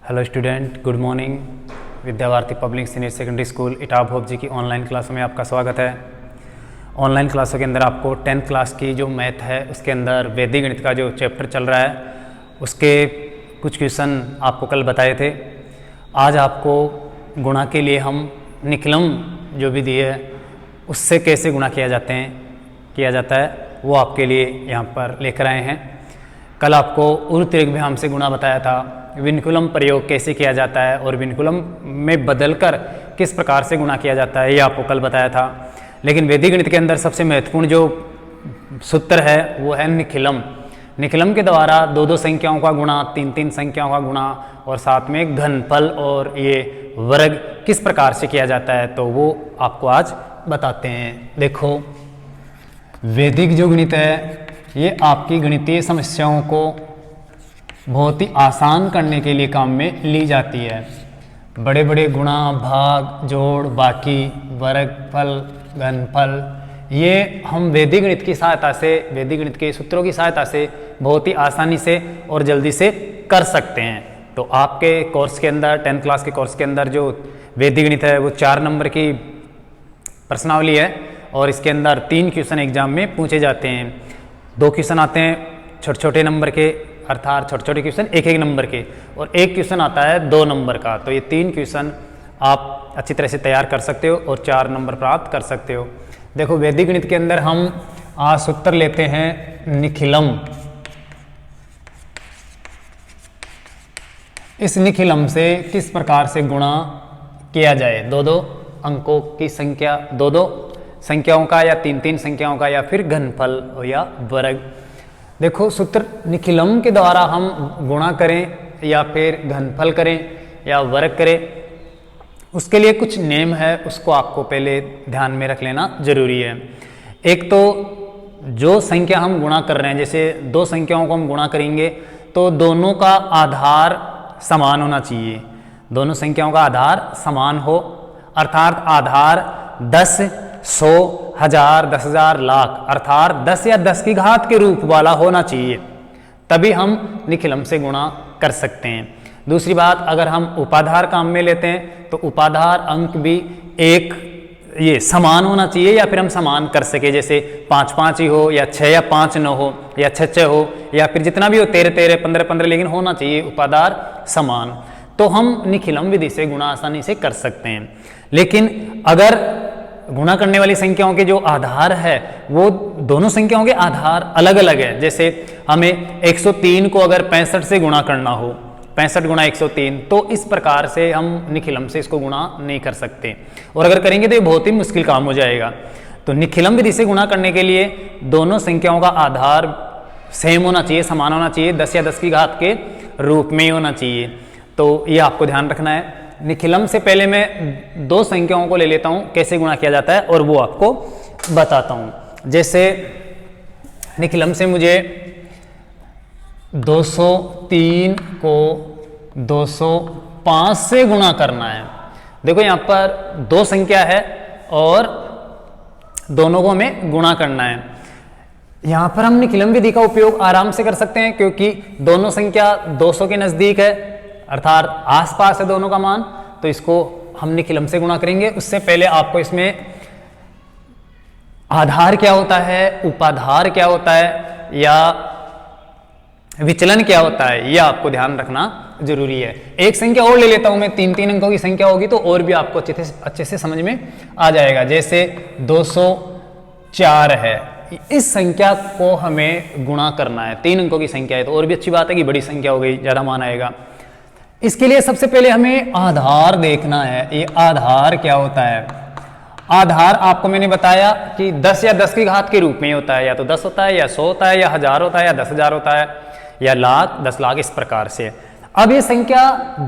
Hello student, good morning. Vidyavarthi public senior secondary school इटाब होप जी की ऑनलाइन क्लासों में आपका स्वागत है। ऑनलाइन क्लासों के अंदर आपको 10th क्लास की जो मैथ है उसके अंदर वैदिक गणित का जो चैप्टर चल रहा है उसके कुछ क्वेश्चन आपको कल बताए थे। आज आपको गुणा के लिए हम निकलम जो विधि है उससे कैसे गुणा किया जाता है वो आपके लिए यहाँ पर लेकर आए हैं। कल आपको उर्तिरिक्त विराम से गुणा बताया था, विनकुलम प्रयोग कैसे किया जाता है और विनकुलम में बदलकर किस प्रकार से गुणा किया जाता है ये आपको कल बताया था। लेकिन वैदिक गणित के अंदर सबसे महत्वपूर्ण जो सूत्र है वो है निखिलम। निखिलम के द्वारा दो दो संख्याओं का गुणा, तीन तीन संख्याओं का गुणा और साथ में घनफल और ये वर्ग किस प्रकार से किया जाता है तो वो आपको आज बताते हैं। देखो, वैदिक जो गणित है ये आपकी गणितीय समस्याओं को बहुत ही आसान करने के लिए काम में ली जाती है। बड़े बड़े गुणा, भाग, जोड़, बाकी, वर्गफल, घनफल ये हम वैदिक गणित की सहायता से, वैदिक गणित के सूत्रों की सहायता से बहुत ही आसानी से और जल्दी से कर सकते हैं। तो आपके कोर्स के अंदर 10th क्लास के कोर्स के अंदर जो वैदिक गणित है वो 4 नंबर की प्रश्नावली है और इसके अंदर 3 क्वेश्चन एग्जाम में पूछे जाते हैं। 2 क्वेश्चन आते हैं छोटे छोटे नंबर के, अर्थात छोटे छोटे क्वेश्चन एक एक नंबर के, और एक क्वेश्चन आता है 2 नंबर का। तो ये 3 क्वेश्चन आप अच्छी तरह से तैयार कर सकते हो और 4 नंबर प्राप्त कर सकते हो। देखो, वैदिक गणित के अंदर हम आज सूत्र लेते हैं निखिलम। इस निखिलम से किस प्रकार से गुणा किया जाए, दो दो अंकों की संख्या, दो दो संख्याओं का या तीन तीन संख्याओं का, या फिर घनफल या वर्ग। देखो, सूत्र निखिलम के द्वारा हम गुणा करें या फिर घनफल करें या वर्ग करें, उसके लिए कुछ नेम है, उसको आपको पहले ध्यान में रख लेना जरूरी है। एक तो जो संख्या हम गुणा कर रहे हैं, जैसे 2 संख्याओं को हम गुणा करेंगे तो दोनों का आधार समान होना चाहिए। दोनों संख्याओं का आधार समान हो, अर्थात आधार 10, 100, 1000, 10,000, लाख, अर्थात 10 या 10 की घात के रूप वाला होना चाहिए, तभी हम निखिलम से गुणा कर सकते हैं। दूसरी बात, अगर हम उपाधार काम में लेते हैं तो उपाधार अंक भी एक ये समान होना चाहिए, या फिर हम समान कर सके, जैसे 5 5 ही हो, या 6 या 5 न हो, या 6 6 हो, या फिर जितना भी हो 13 13, 15 15, लेकिन होना चाहिए उपाधार समान। तो हम निखिलम विधि से गुणा आसानी से कर सकते हैं। लेकिन अगर गुणा करने वाली संख्याओं के जो आधार है वो दोनों संख्याओं के आधार अलग अलग है, जैसे हमें 103 को अगर 65 से गुणा करना हो, 65 गुणा 103, तो इस प्रकार से हम निखिलम से इसको गुणा नहीं कर सकते, और अगर करेंगे तो ये बहुत ही मुश्किल काम हो जाएगा। तो निखिलम विधि से गुणा करने के लिए दोनों संख्याओं का आधार सेम होना चाहिए, समान होना चाहिए, 10 या 10 की घात के रूप में ही होना चाहिए। तो ये आपको ध्यान रखना है। निखिलम से पहले मैं 2 संख्याओं को ले लेता हूं, कैसे गुणा किया जाता है और वो आपको बताता हूं। जैसे निखिलम से मुझे 203 को 205 से गुणा करना है। देखो, यहां पर 2 संख्या है और दोनों को हमें गुणा करना है। यहां पर हम निखिलम विधि का उपयोग आराम से कर सकते हैं, क्योंकि दोनों संख्या 200 के नजदीक है, अर्थात आसपास है दोनों का मान, तो इसको हम निखिलम से गुणा करेंगे। उससे पहले आपको इसमें आधार क्या होता है, उपाधार क्या होता है, या विचलन क्या होता है, यह आपको ध्यान रखना जरूरी है। एक संख्या और ले लेता हूं मैं, 3 अंकों की संख्या होगी तो और भी आपको अच्छे से समझ में आ जाएगा। जैसे 204 है, इस संख्या को हमें गुणा करना है, 3 अंकों की संख्या है, तो और भी अच्छी बात है कि बड़ी संख्या हो गई, ज्यादा मान आएगा। इसके लिए सबसे पहले हमें आधार देखना है। ये आधार क्या होता है? आधार आपको मैंने बताया कि 10 या 10 की घात के रूप में होता है, या तो 10 होता है, या 100 होता है, या 1000 होता है, या 10,000 होता है, या लाख, 10 लाख, इस प्रकार से। अब ये संख्या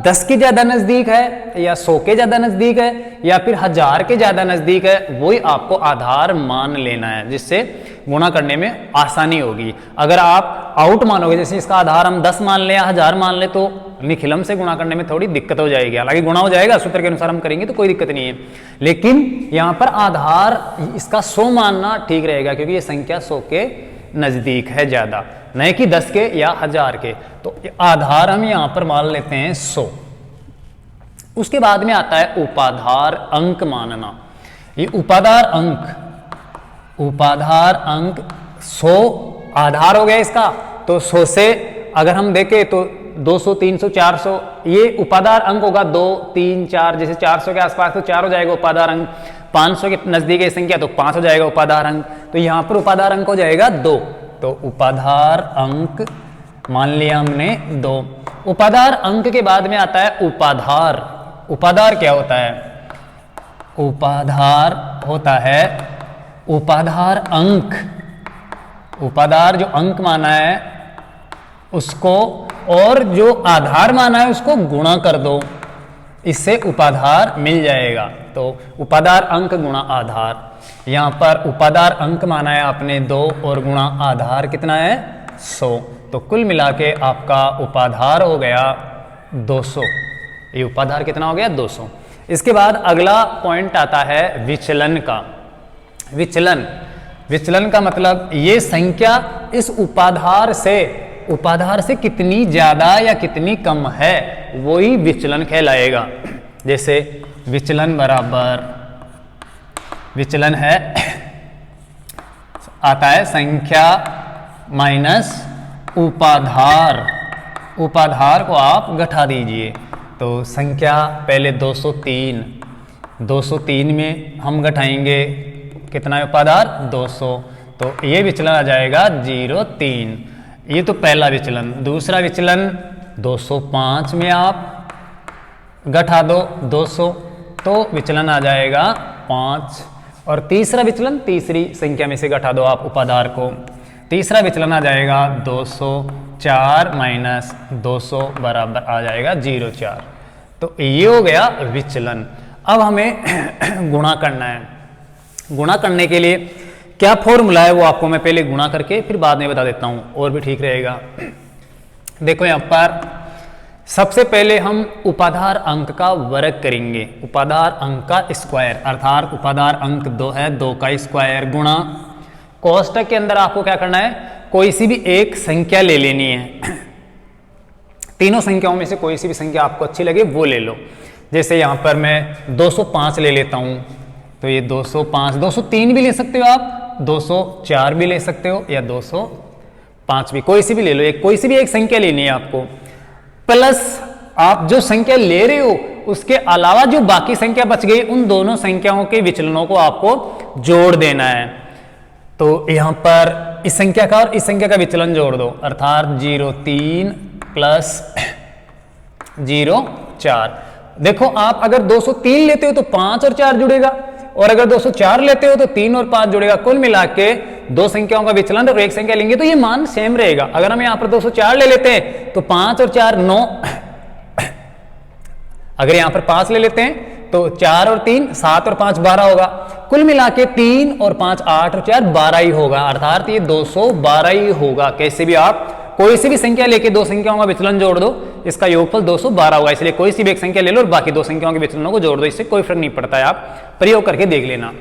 10 के ज्यादा नजदीक है, या 100 के ज्यादा नजदीक है, या फिर 1000 के ज्यादा नजदीक है, वही आपको आधार मान लेना है, जिससे गुणा करने में आसानी होगी। अगर आप आउट मानोगे, जैसे इसका आधार हम 10 मान लें या 1000 मान लें, तो निखिलम से गुणा करने में थोड़ी दिक्कत हो जाएगी। हालांकि गुणा हो जाएगा, सूत्र के अनुसार हम करेंगे तो कोई दिक्कत नहीं है, लेकिन यहाँ पर आधार इसका 100 मानना ठीक रहेगा, क्योंकि ये संख्या 100 के नजदीक है ज्यादा, नहीं कि 10 के या 1000 के। तो आधार हम यहां पर मान लेते हैं 100। उसके बाद में आता है उपाधार अंक मानना। ये उपाधार अंक 100 आधार हो गया इसका, तो 100 से अगर हम देखें तो 200, 300, 400 ये उपाधार अंक होगा। 2, 3, 4, जैसे 400 के आसपास तो 4 हो जाएगा उपाधार अंक, 500 के नजदीक है संख्या तो 5 हो जाएगा उपाधार अंक, तो यहाँ पर उपाधार अंक हो जाएगा 2। तो उपाधार अंक मान लिया हमने 2। उपाधार अंक के बाद में आता है उपाधार। उपाधार क्या होता है? उपाधार होता है उपाधार अंक। उपाधार जो अंक माना है उसको और जो आधार माना है उसको गुणा कर दो, इससे उपाधार मिल जाएगा। तो उपाधार अंक गुणा आधार, यहां पर उपाधार अंक माना है आपने 2 और गुणा आधार कितना है 100, तो कुल मिला के आपका उपाधार हो गया 200। ये उपाधार कितना हो गया 200। इसके बाद अगला पॉइंट आता है विचलन का। विचलन का मतलब ये संख्या इस उपाधार से कितनी ज्यादा या कितनी कम है, वही विचलन कहलाएगा। जैसे विचलन बराबर विचलन है आता है संख्या माइनस उपाधार। उपाधार को आप घटा दीजिए, तो संख्या पहले 203 में हम घटाएंगे कितना है उपाधार 200, तो ये विचलन आ जाएगा 0,3। ये तो पहला विचलन। दूसरा विचलन 205 में आप घटा दो 200, तो विचलन आ जाएगा 5। और तीसरा विचलन तीसरी संख्या में से घटा दो आप उपाधार को, तीसरा विचलन आ जाएगा 204 माइनस 200 बराबर आ जाएगा 0,4। तो ये हो गया विचलन। अब हमें गुणा करना है। गुणा करने के लिए क्या फॉर्मूला है वो आपको मैं पहले गुणा करके फिर बाद में बता देता हूं, और भी ठीक रहेगा। देखो यहां पर सबसे पहले हम उपाधार अंक का वर्ग करेंगे, उपाधार अंक का स्क्वायर, अर्थात उपाधार अंक 2 है, 2 का स्क्वायर गुणा कोष्टक के अंदर आपको क्या करना है, कोई सी भी एक संख्या ले लेनी है। तीनों संख्याओं में से कोई सी भी संख्या आपको अच्छी लगे वो ले लो। जैसे यहां पर मैं 205 ले लेता हूं, तो ये 205, 203 भी ले सकते हो आप, 204 भी ले सकते हो, या 205 भी, कोई सी भी ले लो। कोई सी भी एक संख्या लेनी है आपको, प्लस आप जो संख्या ले रहे हो उसके अलावा जो बाकी संख्या बच गई उन दोनों संख्याओं के विचलनों को आपको जोड़ देना है। तो यहां पर इस संख्या का और इस संख्या का विचलन जोड़ दो, अर्थात 0,3 प्लस 0,4। देखो आप अगर 203 लेते हो तो 5 और 4 जुड़ेगा, और अगर 204 लेते हो तो 3 और 5 जुड़ेगा। कुल मिला के दो संख्याओं का विचलन और एक संख्या लेंगे तो ये मान सेम रहेगा। अगर हम यहां पर 204 ले लेते हैं तो 5 और 4 9, अगर यहां पर 5 ले लेते हैं तो 4 और 3 7 और 5 12 होगा। कुल मिला के 3 और 5 8 और 4 12 ही होगा, अर्थात ये 212 ही होगा। कैसे भी आप कोई सी भी संख्या लेके दो संख्याओं का विचलन जोड़ दो, इसका योगफल 212 होगा। इसलिए कोई सी भी एक संख्या ले लो और बाकी दो संख्याओं के विचलनों को जोड़ दो, इससे कोई फर्क नहीं पड़ता है, आप प्रयोग करके देख लेना।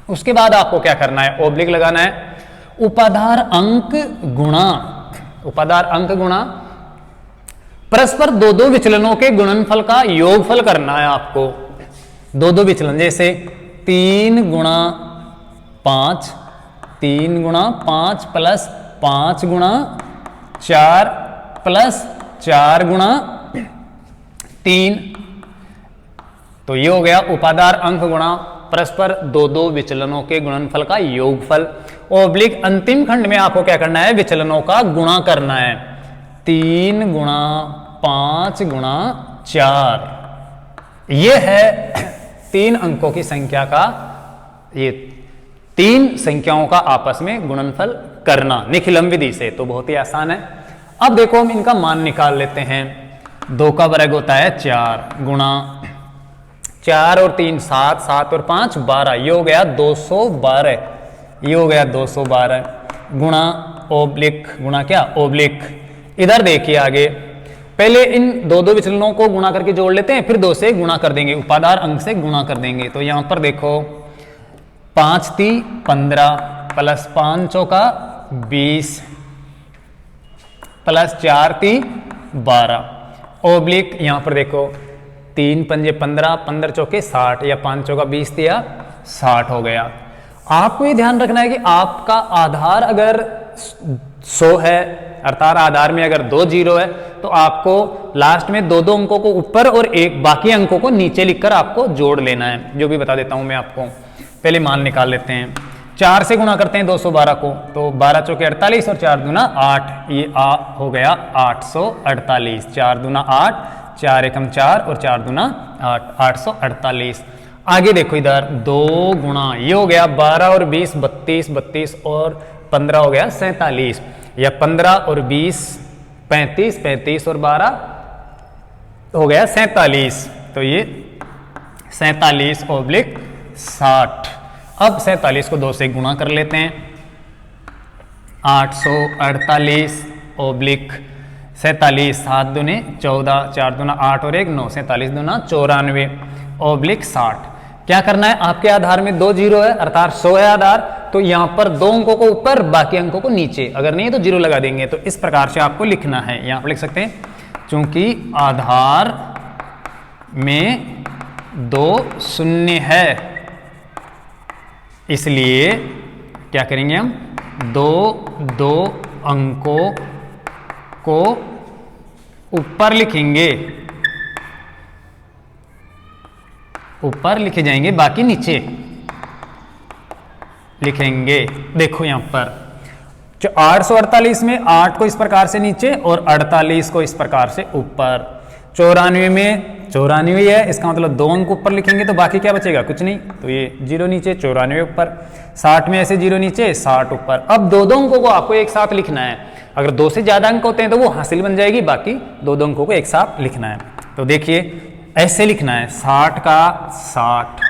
उसके बाद आपको क्या करना है, ऑब्लिक लगाना है। उपाधार अंक गुणा, उपाधार अंक गुणा परस्पर दो दो विचलनों के गुणनफल का योगफल करना है आपको। दो दो विचलन, जैसे 3 गुणा 5, 3 गुणा 5 प्लस 5 गुणा 4 प्लस 4 गुणा 3, तो ये हो गया उपाधार अंक गुणा परस्पर दो दो विचलनों के गुणनफल का योगफल। ओब्लिक अंतिम खंड में आपको क्या करना है, विचलनों का गुणा करना है। 3 गुणा 5 गुणा 4, ये है 3 अंकों की संख्या का, ये 3 संख्याओं का आपस में गुणनफल करना निखिलम विधि से, तो बहुत ही आसान है। अब देखो हम इनका मान निकाल लेते हैं। 2 का वर्ग होता है 4 गुणा 4 और 3 7, 7 और 5 12, ये हो गया 212, ये हो गया 212 गुणा ओब्लिक, गुणा क्या ओब्लिक। इधर देखिए आगे, पहले इन दो दो विचलनों को गुणा करके जोड़ लेते हैं, फिर 2 से गुणा कर देंगे, उपाधार अंक से गुणा कर देंगे। तो यहां पर देखो 5 × 3 = 15 प्लस 5 × 4 = 20 प्लस 4 × 3 = 12 ओब्लिक, यहां पर देखो 3 पंजे 15, 15 चौके 60 या 5 चौका 20 दिया 60 हो गया। आपको ये ध्यान रखना है कि आपका आधार अगर 100 है अर्थात आधार में अगर 2 जीरो है तो आपको लास्ट में 2 अंकों को ऊपर और एक बाकी अंकों को नीचे लिखकर आपको जोड़ लेना है, जो भी बता देता हूं मैं आपको। पहले मान निकाल लेते हैं। 4 से गुणा करते हैं 212 को, तो 12 चौके 48 और 4 दूना 8, ये हो गया 848। 4 दूना 8, 4 एकम 4 और 4 दूना 8, 848। आगे देखो इधर 2 गुणा ये हो गया 12 और 20 32, 32 और 15 हो गया 47, या 15 और 20 35, 35 और 12 हो गया 47। तो ये 47/60। अब 47 को 2 से गुणा कर लेते हैं। 848/47, 7 दूने 14, 4 दूना 8 और 1 9, 47 दूना 94/60। क्या करना है, आपके आधार में 2 जीरो है अर्थात 100 है आधार, तो यहां पर 2 अंकों को ऊपर बाकी अंकों को नीचे, अगर नहीं है तो जीरो लगा देंगे। तो इस प्रकार से आपको लिखना है, यहां पर लिख सकते हैं चूंकि आधार में 2 शून्य है इसलिए क्या करेंगे हम, 2 अंकों को ऊपर लिखेंगे, ऊपर लिखे जाएंगे बाकी नीचे लिखेंगे। देखो यहां पर 848 में 8 को इस प्रकार से नीचे और 48 को इस प्रकार से ऊपर। 94 में 94 है, इसका मतलब 2 अंक ऊपर लिखेंगे तो बाकी क्या बचेगा, कुछ नहीं, तो ये 0 नीचे 94 ऊपर। 60 में ऐसे 0 नीचे 60 ऊपर। अब 2 अंकों को आपको एक साथ लिखना है, अगर 2 से ज्यादा अंक होते हैं तो वो हासिल बन जाएगी, बाकी 2 अंकों को एक साथ लिखना है। तो देखिए ऐसे लिखना है, 60 का 60,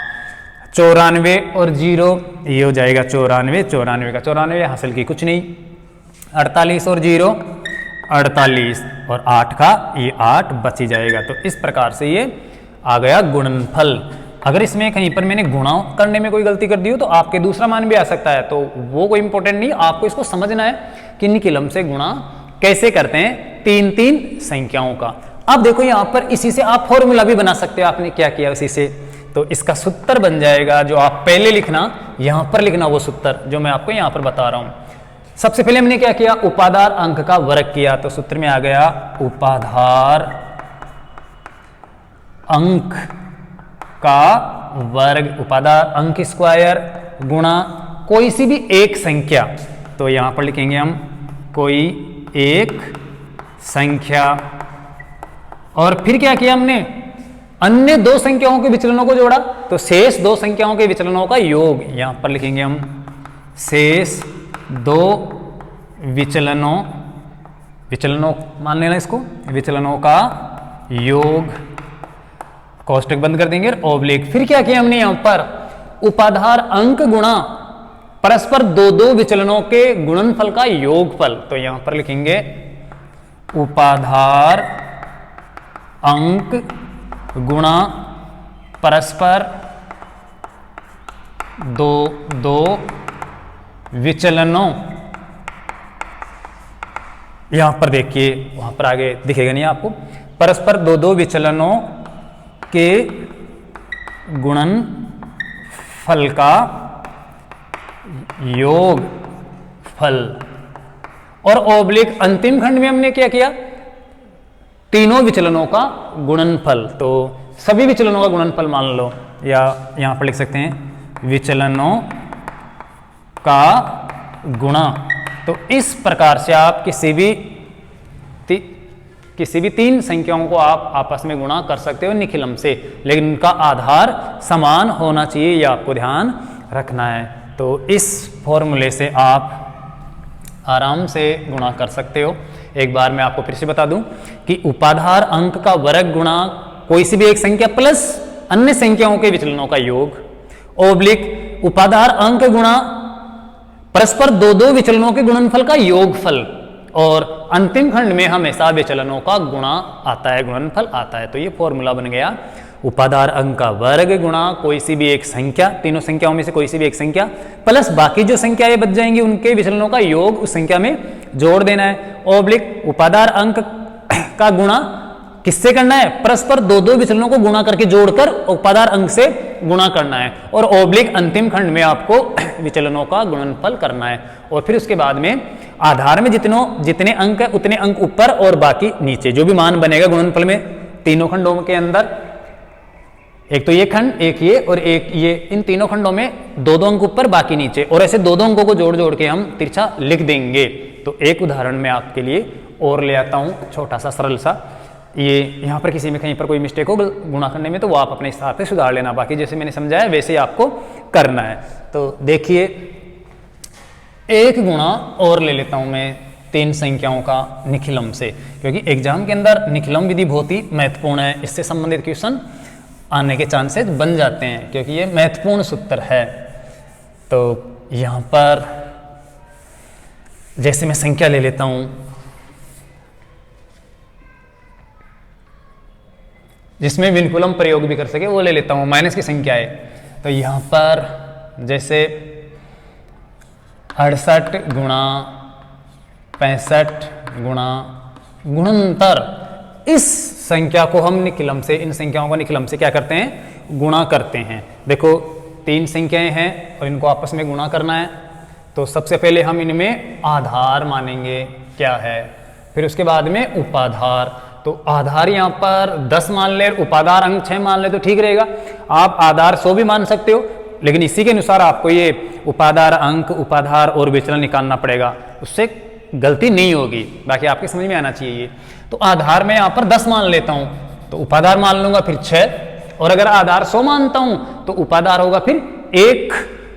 94 और 0 ये हो जाएगा 94, 94 का 94 हासिल की कुछ नहीं, 48 और 0 48 और 8 का ये 8 बच ही जाएगा। तो इस प्रकार से ये आ गया गुणनफल। अगर इसमें कहीं पर मैंने गुणा करने में कोई गलती कर दी हो तो आपके दूसरा मान भी आ सकता है, तो वो कोई इंपॉर्टेंट नहीं, आपको इसको समझना है कि निकिलम से गुणा कैसे करते हैं 3 संख्याओं का। अब देखो यहां पर इसी से आप फॉर्मूला भी बना सकते हो, आपने क्या किया इसी से, तो इसका सूत्र बन जाएगा, जो आप पहले लिखना यहां पर लिखना वो सूत्र जो मैं आपको यहां पर बता रहा हूं। सबसे पहले हमने क्या किया, उपाधार अंक का वर्ग किया, तो सूत्र में आ गया उपाधार अंक का वर्ग, उपाधार अंक स्क्वायर गुणा कोई सी भी एक संख्या, तो यहां पर लिखेंगे हम कोई एक संख्या। और फिर क्या किया हमने, अन्य 2 संख्याओं के विचलनों को जोड़ा, तो शेष 2 संख्याओं के विचलनों का योग, यहां पर लिखेंगे हम शेष 2 विचलनों मान लेना इसको, विचलनों का योग, कोष्टक बंद कर देंगे ओब्लिक। फिर क्या किया हमने यहां पर, उपाधार अंक गुणा परस्पर 2 विचलनों के गुणनफल का योगफल, तो यहां पर लिखेंगे उपाधार अंक गुणा परस्पर 2 विचलनों, यहां पर देखिए वहां पर आगे दिखेगा नहीं आपको, परस्पर 2 विचलनों के गुणनफल का योगफल। और ओब्लिक अंतिम खंड में हमने क्या किया, 3 विचलनों का गुणनफल, तो सभी विचलनों का गुणनफल मान लो, या यहां पर लिख सकते हैं विचलनों का गुणा। तो इस प्रकार से आप किसी भी 3 संख्याओं को आप आपस में गुणा कर सकते हो निखिलम से, लेकिन उनका आधार समान होना चाहिए, यह आपको ध्यान रखना है। तो इस फॉर्मूले से आप आराम से गुणा कर सकते हो। एक बार मैं आपको फिर से बता दूं कि उपाधार अंक का वर्ग गुणा कोई सी भी एक संख्या प्लस अन्य संख्याओं के विचलनों का योग, ओब्लिक उपाधार अंक गुणा परस्पर 2 विचलनों के गुणनफल का योगफल, और अंतिम खंड में हमेशा विचलनों का गुणा आता है, गुणनफल आता है। तो ये फॉर्मूला बन गया, उपाधार अंक का वर्ग गुणा कोई सी भी एक संख्या, 3 संख्याओं में से कोई सी भी एक संख्या, प्लस बाकी जो संख्याएं बच जाएंगी उनके विचलनों का योग उस संख्या में जोड़ देना है, ओब्लिक उपाधार अंक का गुणा किससे करना है? परस्पर दो दो विचलनों को गुणा करके जोड़कर उपादार अंक से गुणा करना है, और ओब्लिक अंतिम खंड में आपको विचलनों का गुणनफल करना है। और फिर उसके बाद में आधार में जितने अंक है उतने अंक ऊपर और बाकी नीचे, जो भी मान बनेगा गुणनफल में तीनों खंडों के अंदर, एक तो ये खंड, एक ये और एक ये, इन तीनों खंडों में दो दो अंक ऊपर बाकी नीचे, और ऐसे दो दो अंकों को जोड़ जोड़ के हम तिरछा लिख देंगे। तो एक उदाहरण मैं आपके लिए और ले आता हूं, छोटा सा सरल सा। ये यहाँ पर किसी में कहीं पर कोई मिस्टेक हो गुणा करने में तो वो आप अपने हिसाब से सुधार लेना, बाकी जैसे मैंने समझाया वैसे ही आपको करना है। तो देखिए, एक गुणा और ले लेता हूं मैं तीन संख्याओं का निखिलम से, क्योंकि एग्जाम के अंदर निखिलम विधि बहुत ही महत्वपूर्ण है। इससे संबंधित क्वेश्चन आने के चांसेस बन जाते हैं, क्योंकि ये महत्वपूर्ण सूत्र है। तो यहां पर जैसे मैं संख्या ले लेता हूं, जिसमें विनकुलम प्रयोग भी कर सके वो ले लेता हूं, माइनस की संख्या है। तो यहां पर जैसे 68 गुणा 65 गुणा गुणंतर, इस संख्या को हम निखिलम से, इन संख्याओं को निखिलम से क्या करते हैं? गुणा करते हैं। देखो तीन संख्याएं हैं और इनको आपस में गुणा करना है, तो सबसे पहले हम इनमें आधार मानेंगे क्या है, फिर उसके बाद में उपाधार। तो आधार यहाँ पर 10 मान ले, उपाधार अंक 6 मान ले तो ठीक रहेगा। आप आधार 100 भी मान सकते हो, लेकिन इसी के अनुसार आपको ये उपाधार अंक, उपाधार और विचलन निकालना पड़ेगा, उससे गलती नहीं होगी। बाकी आपके समझ में आना चाहिए ये। तो आधार में यहाँ पर 10 मान लेता हूं, तो उपाधार मान लूंगा फिर 6, और अगर आधार 100 मानता हूं तो उपाधार होगा फिर 1,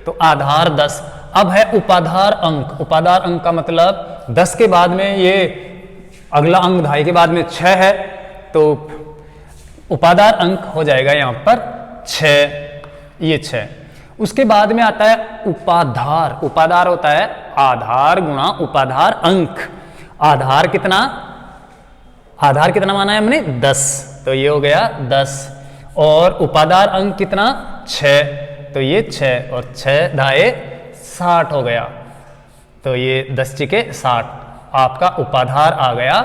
तो आधार 10। अब है उपाधार अंक। उपाधार अंक का मतलब 10 के बाद में ये अगला अंक धाई के बाद में 6 है, तो उपाधार अंक हो जाएगा यहां पर 6, ये 6। उसके बाद में आता है उपाधार। उपाधार होता है आधार गुणा उपाधार अंक। आधार कितना माना है हमने? 10, तो ये हो गया 10, और उपाधार अंक कितना? 6, तो ये 6, और 6 धाए 60 हो गया, तो ये 10 चिके 60, आपका उपाधार आ गया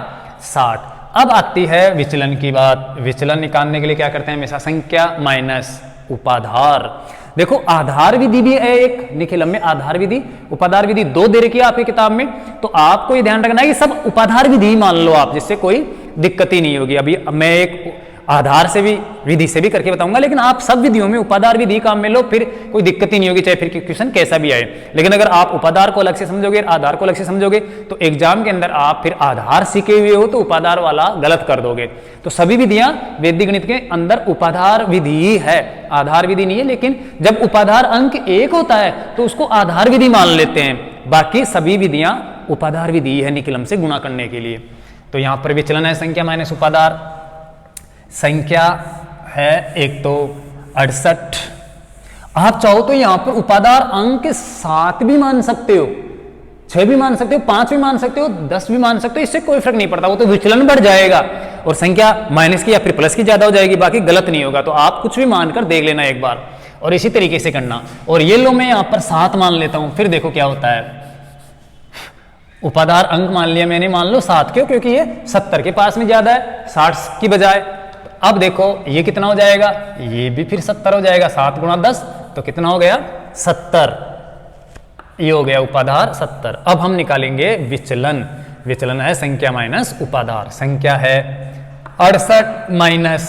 60। अब आती है विचलन की बात। विचलन निकालने के लिए क्या करते हैं? हमेशा संख्या माइनस उपाधार। देखो आधार विधि भी है एक, निखिलम में आधार विधि, उपाधार विधि दो दे रखी है आपकी किताब में, तो आपको ये ध्यान रखना है कि सब उपाधार विधि ही मान लो आप, जिससे कोई दिक्कत ही नहीं होगी। अभी मैं एक आधार से भी विधि से भी करके बताऊंगा, लेकिन आप सब विधियों में उपाधार विधि काम में लो, फिर कोई दिक्कत ही नहीं होगी, चाहे फिर क्वेश्चन कैसा भी आए। लेकिन अगर आप उपाधार को अलग से समझोगे, आधार को अलग से समझोगे, तो एग्जाम के अंदर आप फिर आधार सीखे हुए हो तो उपाधार वाला गलत कर दोगे। तो सभी विधियां वैदिक गणित के अंदर उपाधार विधि ही है, आधार विधि नहीं है। लेकिन जब उपाधार अंक 1 होता है तो उसको आधार विधि मान लेते हैं, बाकी सभी विधियां उपाधार विधि है निखिलम से गुणा करने के लिए। तो यहां पर विचलन है संख्या माइनस उपाधार। संख्या है एक तो 68, आप चाहो तो यहां पर उपाधार अंक 7 भी मान सकते हो, 6 भी मान सकते हो, 5 भी मान सकते हो, 10 भी मान सकते हो, इससे कोई फर्क नहीं पड़ता, वो तो विचलन बढ़ जाएगा और संख्या माइनस की या फिर प्लस की ज्यादा हो जाएगी, बाकी गलत नहीं होगा। तो आप कुछ भी मानकर देख लेना एक बार, और इसी तरीके से करना। और ये लो मैं यहां पर 7 मान लेता हूं, फिर देखो क्या होता है। उपाधार अंक मान लिया मैंने, मान लो 7, क्यों? क्योंकि ये 70 के पास में ज्यादा है 60 की बजाय। अब देखो ये कितना हो जाएगा, ये भी फिर 70 हो जाएगा, 7 गुणा 10 तो कितना हो गया? 70, ये हो गया उपाधार 70। अब हम निकालेंगे विचलन। विचलन है संख्या माइनस उपाधार। संख्या है 68 माइनस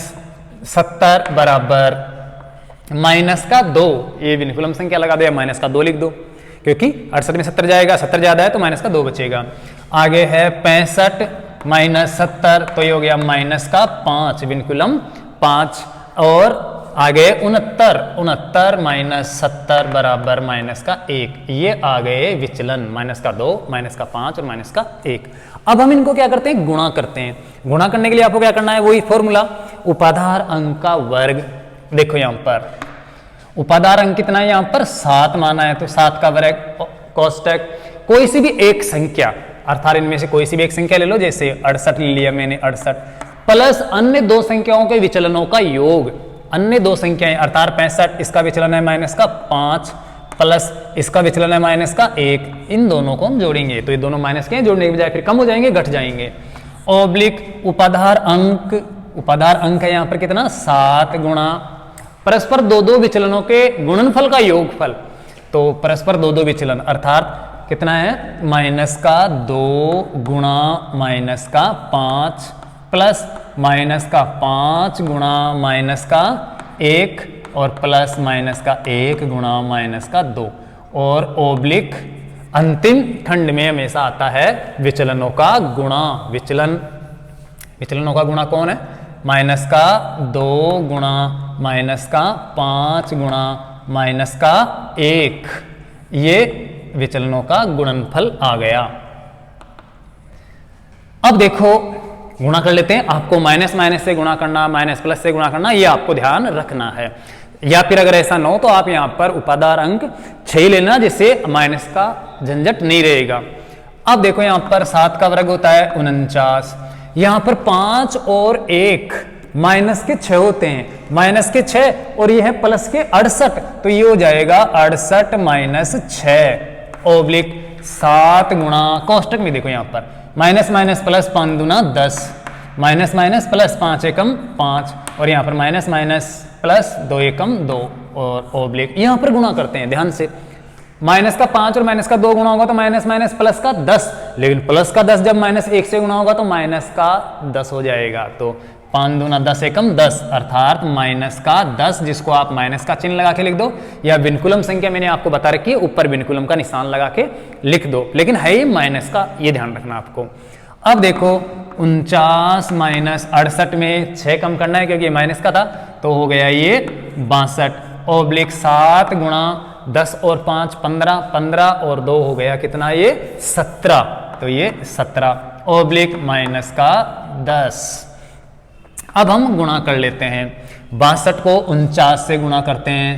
70 बराबर माइनस का 2, ये विनिकुलम संख्या लगा दो या माइनस का 2 लिख दो, क्योंकि 68 में 70 जाएगा, 70 ज्यादा है तो माइनस का 2 बचेगा। आगे है 65 माइनस 70, तो ये हो गया माइनस का 5, विनकुलम 5। और आगे 69 माइनस 70 बराबर माइनस का 1, ये आ गए विचलन। माइनस का 2, माइनस का 5 और माइनस का 1। अब हम इनको क्या करते हैं? गुणा करते हैं। गुणा करने के लिए आपको क्या करना है? वही फॉर्मूला, उपाधार अंक का वर्ग। देखो यहां पर उपाधार अंक कितना है? यहां पर 7 माना है, तो 7 का वर्ग कोष्टक कोई सी भी एक संख्या, अर्थात इनमें से कोई सी भी एक संख्या ले लो, जैसे 68 ले लिया मैंने, 68 प्लस अन्य दो संख्याओं के विचलनों का योग। अन्य दो संख्याएं अर्थात 65, इसका विचलन है माइनस का 5 प्लस इसका विचलन है माइनस का 1, इन दोनों को हम जोड़ेंगे तो ये दोनों माइनस के हैं, जोड़ने के बजाय फिर कम हो जाएंगे, घट जाएंगे। ओब्लिक उपाधार अंक उपाधार अंक है यहाँ पर कितना 7 गुणा परस्पर दो दो विचलनों के गुणनफल का योगफल। तो परस्पर दो दो विचलन अर्थात कितना है माइनस का 2 गुणा माइनस का 5 प्लस माइनस का 5 गुणा माइनस का 1 और प्लस माइनस का 1 गुणा माइनस का 2 और ओब्लिक अंतिम खंड में हमेशा आता है विचलनों का गुणा। विचलनों का गुणा कौन है माइनस का 2 गुणा माइनस का 5 गुणा माइनस का 1, ये विचलनों का गुणनफल आ गया। अब देखो गुणा कर लेते हैं। आपको माइनस माइनस से गुणा करना, माइनस प्लस से गुणा करना, ये आपको ध्यान रखना है। या फिर अगर ऐसा ना हो तो आप यहां पर उपाधार अंक 6 लेना, जिससे माइनस का झंझट नहीं रहेगा। अब देखो यहां पर 7 का वर्ग होता है 49, यहां पर 5 और 1 माइनस के 6 होते हैं, माइनस के 6 और ये है प्लस के 68, तो ये हो जाएगा 68 माइनस 6 ओब्लिक 7 गुणा कोष्टक में देखो यहां पर माइनस माइनस प्लस 5 दूना 10, माइनस माइनस प्लस 5 एकम 5 और यहां पर माइनस माइनस प्लस 2 एकम 2 और ओब्लिक यहां पर गुणा करते हैं ध्यान से। माइनस का 5 और माइनस का 2 गुणा होगा तो माइनस माइनस प्लस का 10, लेकिन प्लस का 10 जब माइनस 1 से गुणा होगा तो माइनस का 10 हो जाएगा। तो 5 दूना 10 एकम 10 अर्थात माइनस का 10, जिसको आप माइनस का चिन्ह लगा के लिख दो या विनकुलम संख्या मैंने आपको बता रखी है, ऊपर विनकुलम का निशान लगा के लिख दो, लेकिन है ही माइनस का, ये ध्यान रखना आपको। अब देखो 49 माइनस 68 में 6 कम करना है क्योंकि माइनस का था, तो हो गया ये 62 ओब्लिक 7 गुणा 10 और 5 15, 15 और 2 हो गया कितना ये 17, तो ये 17 ओब्लिक माइनस का 10। अब हम गुणा कर लेते हैं। 62 को 49 से गुणा करते हैं,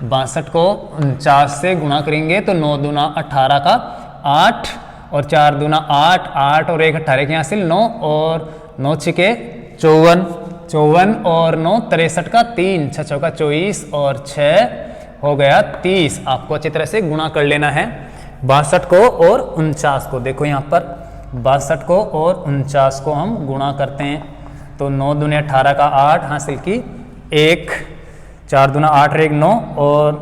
62 को 49 से गुणा करेंगे तो 9 दूना 18 का 8 और 4 दूना 8, 8 और 1 18 के हासिल 9 और 9 छिके 54, 54 और 9 63 का 3, 6 चौका 24 और 6 हो गया 30। आपको अच्छी तरह से गुणा कर लेना है 62 को और 49 को। देखो यहाँ पर 62 को और 49 को हम गुणा करते हैं तो 9 दूने 18 का 8 हासिल की 1, 4 दूना 8 और 1 9 और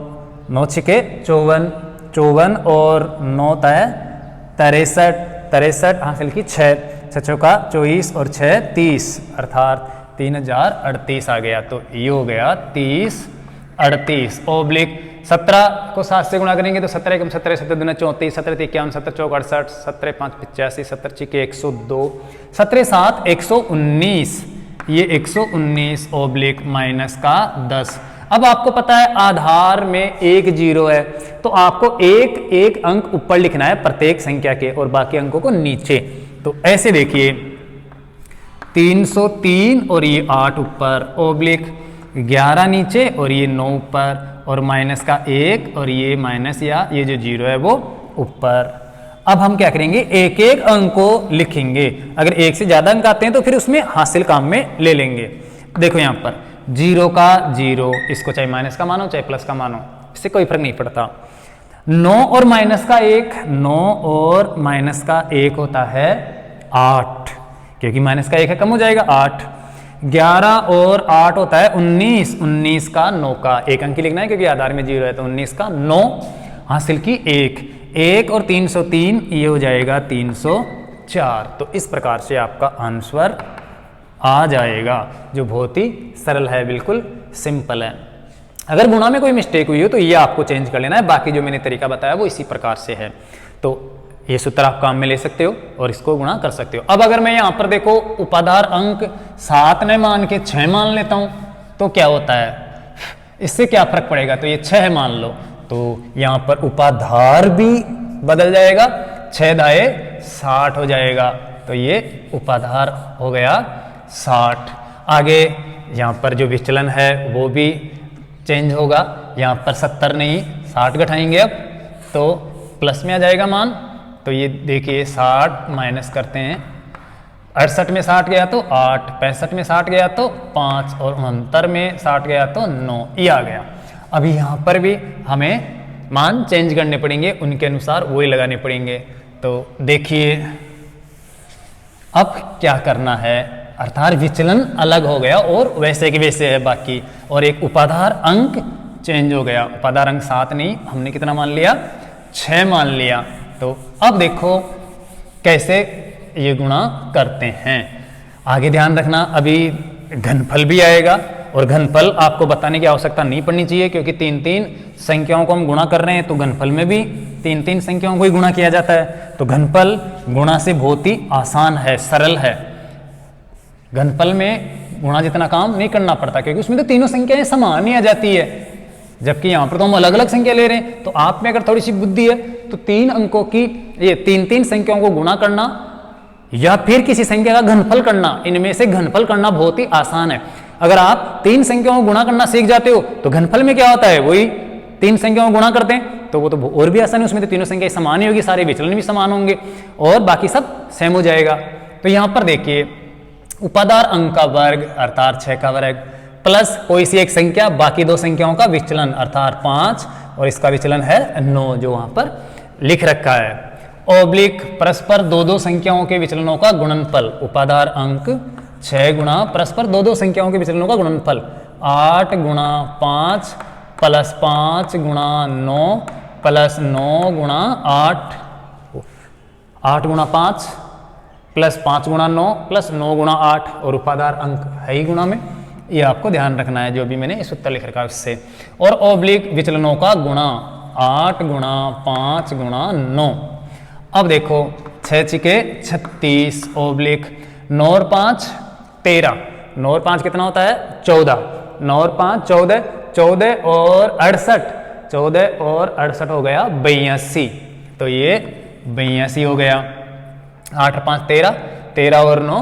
9 छिके 54, 54 और 9 तय 63, 63 हासिल की 6, 6 चौका 24 और 6 30 अर्थात 3038 आ गया। तो ये हो गया 3038 ओब्लिक 17 को 7 से गुणा करेंगे तो 17 एकम 17, 17 दूना 34, 17 51, 17 चौक 68, 17 5 85, 17 छिके 102, 17 7 119, ये 119 ओब्लिक माइनस का 10। अब आपको पता है आधार में 1 0 है, तो आपको एक एक अंक ऊपर लिखना है प्रत्येक संख्या के और बाकी अंकों को नीचे। तो ऐसे देखिए 303 और ये 8 ऊपर ओब्लिक 11 नीचे और ये 9 ऊपर और माइनस का 1 और ये माइनस या ये जो 0 है वो ऊपर। अब हम क्या करेंगे एक एक अंक को लिखेंगे, अगर एक से ज्यादा अंक आते हैं तो फिर उसमें हासिल काम में ले लेंगे। देखो यहाँ पर 0 का 0, इसको चाहे माइनस का मानो चाहे प्लस का मानो, इससे कोई फर्क नहीं पड़ता। 9 और माइनस का 1, 9 और माइनस का 1 होता है 8, क्योंकि माइनस का 1 है कम हो जाएगा 8। 11 और 8 होता है 19, 19 का 9 का 1 अंक ही लिखना है क्योंकि आधार में 0 है, तो 19 का 9 हासिल की 1, 1 और 303 ये हो जाएगा 304। तो इस प्रकार से आपका आंसर आ जाएगा, जो बहुत ही सरल है, बिल्कुल सिंपल है। अगर गुणा में कोई मिस्टेक हुई हो तो ये आपको चेंज कर लेना है, बाकी जो मैंने तरीका बताया वो इसी प्रकार से है। तो ये सूत्र आप काम में ले सकते हो और इसको गुणा कर सकते हो। अब अगर मैं यहाँ पर देखो उपाधार अंक 7 न मान के 6 मान लेता हूँ तो क्या होता है, इससे क्या फर्क पड़ेगा, तो ये 6 मान लो तो यहाँ पर उपाधार भी बदल जाएगा, 6 दाए 60 हो जाएगा, तो ये उपाधार हो गया 60। आगे यहाँ पर जो विचलन है वो भी चेंज होगा, यहाँ पर 70 नहीं 60 घटाएंगे अब तो प्लस में आ जाएगा मान। तो ये देखिए 60 माइनस करते हैं, 68 में 60 गया तो 8, 65 में 60 गया तो 5 और 69 में 60 गया तो 9, ये आ गया। अभी यहाँ पर भी हमें मान चेंज करने पड़ेंगे, उनके अनुसार वही लगाने पड़ेंगे। तो देखिए अब क्या करना है, अर्थात विचलन अलग हो गया और वैसे के वैसे है बाकी, और एक उपाधार अंक चेंज हो गया। उपाधार अंक 7 नहीं, हमने कितना मान लिया, 6 मान लिया। तो अब देखो कैसे ये गुणा करते हैं। आगे ध्यान रखना, अभी घनफल भी आएगा, और घनफल आपको बताने की आवश्यकता नहीं पड़नी चाहिए, क्योंकि 3-3 संख्याओं को हम गुणा कर रहे हैं, तो घनफल में भी 3-3 संख्याओं को ही गुणा किया जाता है। तो घनफल गुणा से बहुत ही आसान है, सरल है। घनफल में गुणा जितना काम नहीं करना पड़ता, क्योंकि उसमें तो तीनों संख्याएं समान ही आ जाती है, जबकि यहाँ पर तो हम अलग अलग संख्या ले रहे हैं। तो आप में अगर थोड़ी सी बुद्धि है तो 3 अंकों की ये 3-3 संख्याओं को गुणा करना या फिर किसी संख्या का घनफल करना, इनमें से घनफल करना बहुत ही आसान है। अगर आप 3 संख्याओं को गुणा करना सीख जाते हो तो घनफल में क्या होता है, वही 3 संख्याओं को गुणा करते हैं, तो वो तो और भी आसान है। उसमें तो तीनों संख्याएं समान ही होगी, सारे विचलन भी समान होंगे और बाकी सब सेम हो जाएगा। तो यहाँ पर देखिए, उपाधार अंक का वर्ग अर्थात 6 का वर्ग प्लस कोई सी एक संख्या, बाकी 2 संख्याओं का विचलन अर्थात 5, और इसका विचलन है 9 जो वहां पर लिख रखा है। ओब्लिक परस्पर 2-2 संख्याओं के विचलनों का गुणनफल। उपाधार अंक 6 गुणा परस्पर 2-2 संख्याओं के विचलनों का गुणनफल 8 गुणा 5 प्लस 5 गुणा 9 प्लस 9 गुणा 8, 8 गुणा 5 प्लस 5 गुणा 9 प्लस 9 गुणा 8, और उपाधार अंक है ही गुणा में, ये आपको ध्यान रखना है जो भी मैंने इस उत्तर लिख रखा है उससे। और ओब्लिक विचलनों का गुणा 8 गुणा 5 गुणा 9। अब देखो 6 छिके 36 ओब्लिक 9 और 5 13, 9 और 5 कितना होता है 14, 9 और 5 14, 14 और 68, 14 और 68 हो गया 82, तो ये 82 हो गया। 8 और 5 13, 13 और 9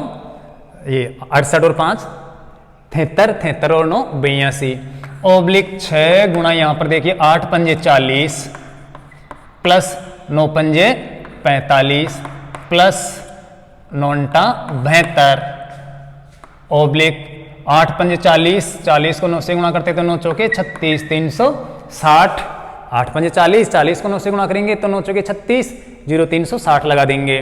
ये 68 और 5 73, 73 और 9 82। ओब्लिक 6 गुणा यहाँ पर देखिए 8 पंजे 40 प्लस 9 पंजे 45 प्लस 9 72, ओब्लिक 8 पंजे 40, 40 को 9 से गुणा करते तो 9 चौके 36, 360, 8 पंजे 40, 40 को 9 से गुणा करेंगे तो 9 चौके 36, 0 360 लगा देंगे।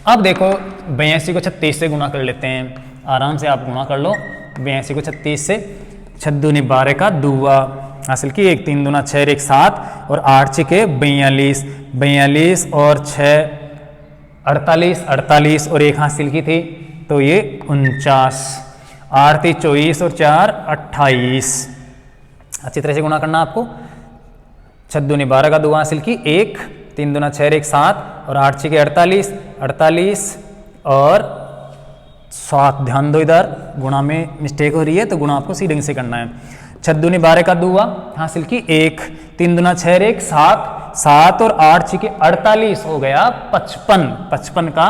अब देखो 82 को 36 से गुणा कर लेते हैं, आराम से आप गुणा कर लो 82 को 36 से। 6 दूनी 12 का दूआ हासिल की 1 3 दूना 6 1 7 और 8 छिके 42, 42 और 6 48, 48 और 1 हासिल की थी तो ये 49, 8 3 24 और 4 28। अच्छी तरह से गुणा करना आपको। 6 दूनी 12 का दूआ हासिल की 1 3 दूना 6 1 7 और 8 छिके 48, 48 और 7, ध्यान दो इधर गुणा में मिस्टेक हो रही है तो गुणा आपको सी ढंग से करना है। 6 दूनी 12 का दूआ हासिल की 1 3 दूना 6 1 7, 7 और 8 छिके 48 हो गया 55, 55 का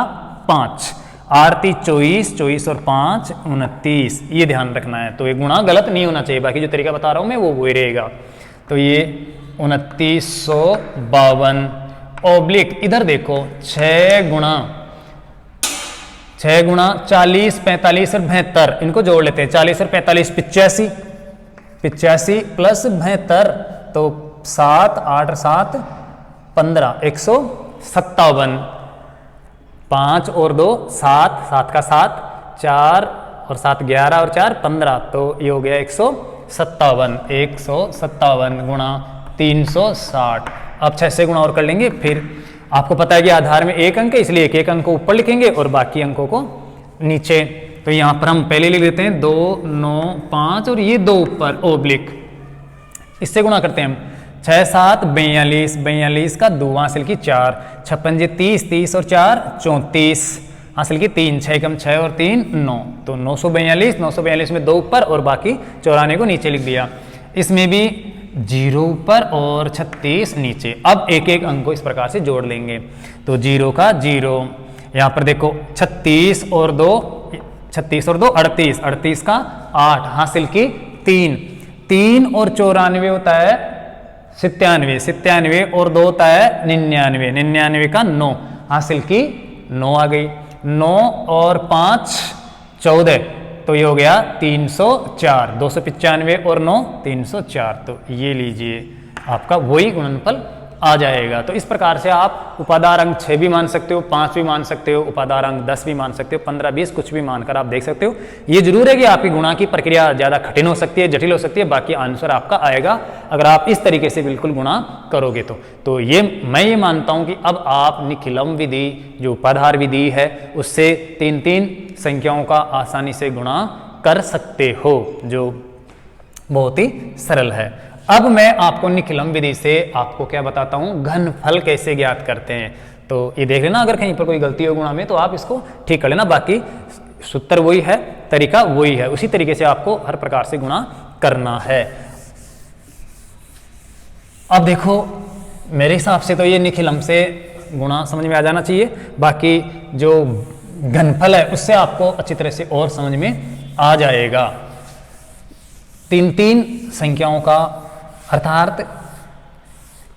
5, 8 3 24, 24 और 5 29, ये ध्यान रखना है। तो ये गुणा गलत नहीं होना चाहिए, बाकी जो तरीका बता रहा हूं मैं वो वही रहेगा। तो ये 2952 ओब्लिक इधर देखो 6 गुणा 40 45 और 72, इनको जोड़ लेते हैं 40 और 45 85, 85 प्लस 72 तो 7 8 7 15 157, 5 और 2 7, 7 का 7 4 और 7 11 और 4 15, तो ये हो गया 157, 157 गुणा 360। अब 6 से गुणा और कर लेंगे, फिर आपको पता है कि आधार में 1 अंक है इसलिए एक अंक को ऊपर लिखेंगे और बाकी अंकों को नीचे। तो यहां पर हम पहले लिख लेते हैं 2 9 5 और ये 2 ऊपर ओब्लिक, इससे गुणा करते हैं हम 6 7 42, 42 का 2 हासिल की 4, 6 पंजे 30, 30 और 4 34 हासिल की 3, 6 कम 6 और 3 9, तो 942, 942 में 2 ऊपर और बाकी 94 को नीचे लिख दिया। इसमें भी 0 ऊपर और 36 नीचे। अब एक एक अंक को इस प्रकार से जोड़ लेंगे तो 0 का 0, यहाँ पर देखो 36 और 2 38, 38 का 8 हासिल की 3, 3 और 94 होता है 97, 97 और 2 होता है 99, 99 का 9 हासिल की 9 आ गई, 9 और 5 14, तो ये हो गया 304, 295 और 9 304, तो ये लीजिए आपका वही गुणनफल आ जाएगा। तो इस प्रकार से आप उपादार अंक 6 भी मान सकते हो, 5 भी मान सकते हो, उपादार अंक 10 भी मान सकते हो, 15, 20 कुछ भी मानकर आप देख सकते हो। ये जरूर है कि आपकी गुणा की प्रक्रिया ज़्यादा कठिन हो सकती है, जटिल हो सकती है, बाकी आंसर आपका आएगा अगर आप इस तरीके से बिल्कुल गुणा करोगे तो ये मैं ये मानता हूँ कि अब आप निखिलम विधि जो उपाधार विधि है उससे 3-3 संख्याओं का आसानी से गुणा कर सकते हो, जो बहुत ही सरल है। अब मैं आपको निखिलम विधि से आपको क्या बताता हूं, घनफल कैसे ज्ञात करते हैं। तो ये देख लेना, अगर कहीं पर कोई गलती हो गुणा में तो आप इसको ठीक कर लेना, बाकी सूत्र वही है, तरीका वही है, उसी तरीके से आपको हर प्रकार से गुणा करना है। अब देखो मेरे हिसाब से तो ये निखिलम से गुणा समझ में आ जाना चाहिए, बाकी जो घनफल है उससे आपको अच्छी तरह से और समझ में आ जाएगा। 3-3 संख्याओं का अर्थात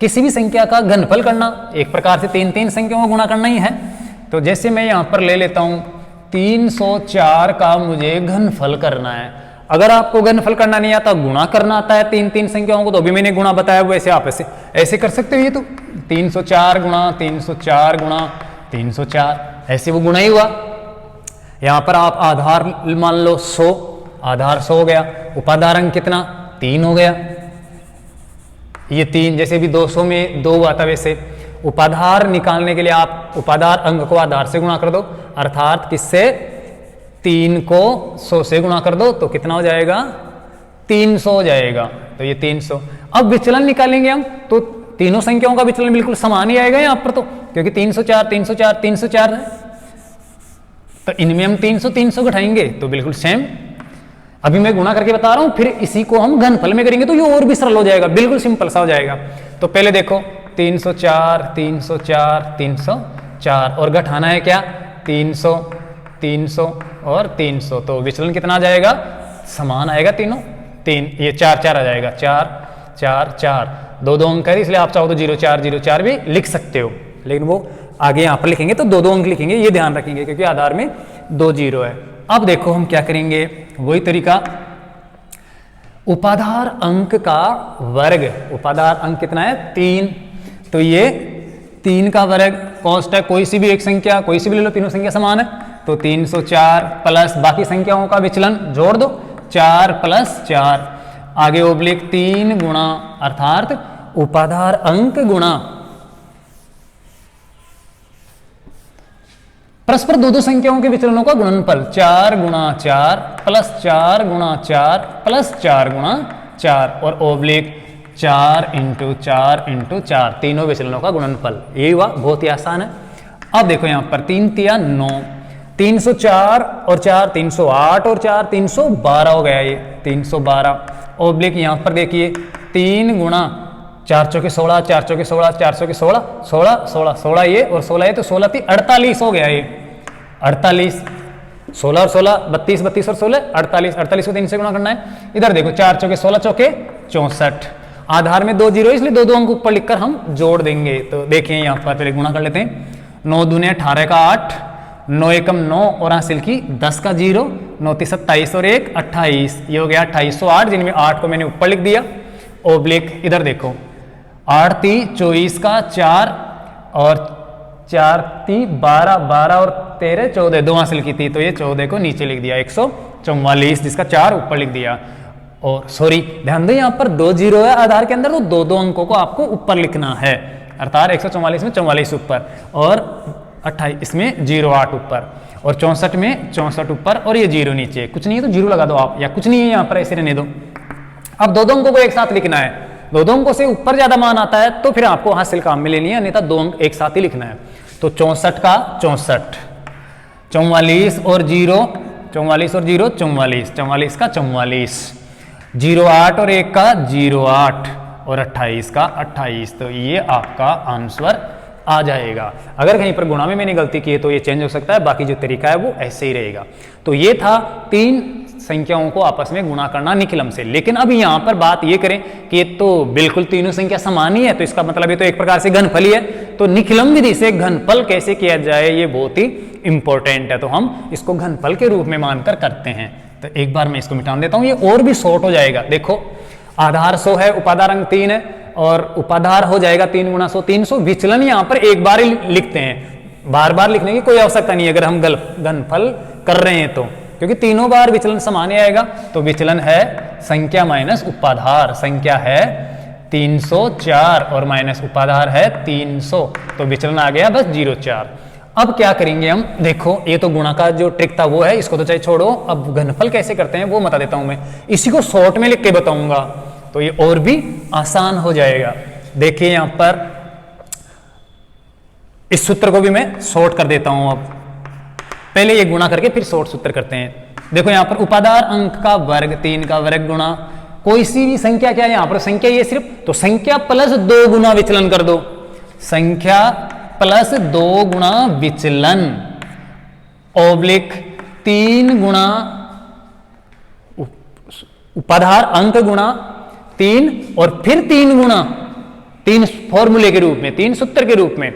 किसी भी संख्या का घनफल करना एक प्रकार से 3-3 संख्याओं को गुणा करना ही है। तो जैसे मैं यहां पर ले लेता हूं 304 का मुझे घनफल करना है। अगर आपको घनफल करना नहीं आता, गुणा करना आता है 3-3 संख्याओं को, तो अभी मैंने गुणा बताया वैसे आप ऐसे कर सकते हो। ये तो 304 गुणा 304 गुणा 304 ऐसे वो गुणा ही हुआ। यहां पर आप आधार मान लो 100, आधार 100 हो गया, उपादार अंक कितना 3 हो गया, ये 3 जैसे भी 200 में 2 हुआ था वैसे उपाधार निकालने के लिए आप उपादार अंक को आधार से गुणा कर दो, अर्थात किससे 3 को 100 से गुणा कर दो तो कितना हो जाएगा 300 हो जाएगा। तो ये 300। अब विचलन निकालेंगे हम तो तीनों संख्याओं का विचलन बिल्कुल समान ही आएगा यहाँ पर, तो क्योंकि 304 304 304 है, तो इनमें हम 300 घटाएंगे तो बिल्कुल सेम। अभी मैं गुणा करके बता रहा हूं, फिर इसी को हम घनफल में करेंगे तो ये और भी सरल हो जाएगा, बिल्कुल सिंपल सा हो जाएगा। तो पहले देखो 304 304 304 और घटाना है क्या 300 300 और 300, तो विचलन कितना आ जाएगा समान आएगा तीनों, 3 ये 4 4 आ जाएगा, 4 4 4 2 अंक है, इसलिए आप चाहो तो 04 04 भी लिख सकते हो, लेकिन वो आगे यहाँ पर लिखेंगे तो 2 अंक लिखेंगे, ये ध्यान रखेंगे क्योंकि आधार में 2 0 है। अब देखो हम क्या करेंगे, वही तरीका, उपाधार अंक का वर्ग, उपाधार अंक कितना है 3, तो ये 3 का वर्ग कॉस्ट है, कोई सी भी एक संख्या कोई सी भी ले लो, तीनों संख्या समान है, तो 304 प्लस बाकी संख्याओं का विचलन जोड़ दो 4 + 4 आगे ओब्लिक 3 गुणा अर्थात उपाधार अंक गुणा परस्पर 2 संख्याओं के विचलनों का गुणनफल 4 × 4 + 4 × 4 + 4 × 4 और ओब्लिक 4 × 4 × 4 तीनों विचलनों का गुणनफल। ये हुआ, बहुत ही आसान है। अब देखो यहां पर 3 × 9 304 और 4 308 और 4 312 हो गया, ये 312 ओब्लिक यहां पर देखिए 3 गुणा 4 चौके 16 4 चौके 16 4 चौके 16 16 16 16 ये और 16 ये, तो 16 × 48 हो गया, ये 48 16 और 16 32 32 और 16 48 48 को 3 से गुणा करना है। इधर देखो 4 चौके 16 चौके 64 आधार में 2 0 इसलिए 2 अंक ऊपर लिखकर हम जोड़ देंगे। तो देखिए यहाँ पर पहले गुणा कर लेते हैं, 9 दूने 18 का 8 9 एकम 9 और हासिल की 10 का 0 9 × 27 और 1 28 ये हो गया 2808, जिनमें 8 को मैंने ऊपर लिख दिया ओब्लिक इधर देखो 8 × 24 का 4 और 4 × 12 12 और 13 14 2 हासिल की थी, तो ये 14 को नीचे लिख दिया 144 जिसका 4 ऊपर लिख दिया। और सॉरी ध्यान दो यहाँ पर 2 0 है आधार के अंदर, तो 2 अंकों को आपको ऊपर लिखना है, अर्थात 144 में 44 ऊपर और 28 में 08 ऊपर और 64 में 64 ऊपर और ये 0 नीचे, कुछ नहीं है तो 0 लगा दो आप, या कुछ नहीं है यहाँ पर ऐसे रहने दो। अब 2 अंकों को एक साथ लिखना है, 2 अंकों से ऊपर ज्यादा मान आता है तो फिर आपको हासिल काम में लेनी है, अन्यथा 2 अंक एक साथ ही लिखना है। तो 64 का 64 44 और 0 44 और 0 44 44 का 44 08 और 1 का 08 और 28 का 28, तो ये आपका आंसर आ जाएगा। अगर कहीं पर गुणा में मैंने गलती की है तो ये चेंज हो सकता है, बाकी जो तरीका है वो ऐसे ही रहेगा। तो ये था 3 संख्याओं को आपस में गुणा करना निखिलम से। लेकिन अब यहाँ पर बात ये करें कि ये तो बिल्कुल तीनों संख्या समान ही है, तो इसका मतलब ये तो एक प्रकार से घनफल ही है, तो निखिलम विधि से घनफल कैसे किया जाए ये बहुत ही इंपॉर्टेंट है, तो हम इसको घनफल के रूप में मानकर करते हैं। तो एक बार मैं इसको मिटा देता हूं, ये और भी शॉर्ट हो जाएगा। देखो आधार 100 है, उपादार अंक 3 है, और उपाधार हो जाएगा 3 गुणा 100 300। विचलन यहां पर एक बार ही लिखते हैं, बार बार लिखने की कोई आवश्यकता नहीं है अगर हम घनफल कर रहे हैं तो, क्योंकि तीनों बार विचलन समान ही आएगा। तो विचलन है संख्या माइनस उपाधार, संख्या है 304 और माइनस उपाधार है 300, तो विचलन आ गया बस 0,4। अब क्या करेंगे हम, देखो ये तो गुणा का जो ट्रिक था वो है, इसको तो चाहे छोड़ो, अब घनफल कैसे करते हैं वो बता देता हूं मैं, इसी को शॉर्ट में लिख के बताऊंगा तो ये और भी आसान हो जाएगा। देखिए यहां पर इस सूत्र को भी मैं शॉर्ट कर देता हूं। अब पहले ये गुणा करके फिर शॉर्ट सूत्र करते हैं। देखो यहां पर उपाधार अंक का वर्ग 3 का वर्ग गुणा कोई सी भी संख्या, क्या है यहां पर संख्या ये सिर्फ, तो संख्या प्लस 2 गुना विचलन कर दो, संख्या प्लस 2 गुणा विचलन ओब्लिक 3 गुणा उपाधार अंक गुणा 3 और फिर 3 गुणा 3 फॉर्मूले के रूप में, 3 सूत्र के रूप में,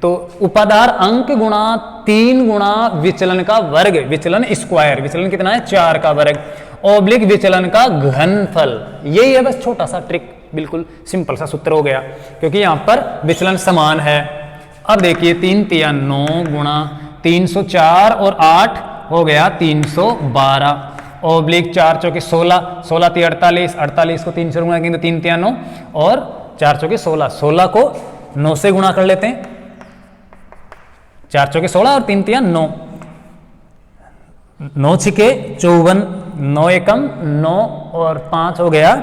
तो उपाधार अंक गुणा 3 गुणा विचलन का वर्ग, विचलन स्क्वायर, विचलन कितना है 4 का वर्ग ओब्लिक विचलन का घनफल। यही है बस छोटा सा ट्रिक, बिल्कुल सिंपल सा सूत्र हो गया क्योंकि यहां पर विचलन समान है। अब देखिए 3 तिया 9 गुणा 304 और 8 हो गया 312 ओब्लिक 4 चौके 16, 16 तिया 48, 48 को 3 से गुणा करेंगे तो 3 तिया 9 और 4 चौके 16, 16 को 9 से गुणा कर लेते हैं, 4 चौके 16 और 3 तिया 9, 9 छिके 54, 9 एकम 9 और 5 हो गया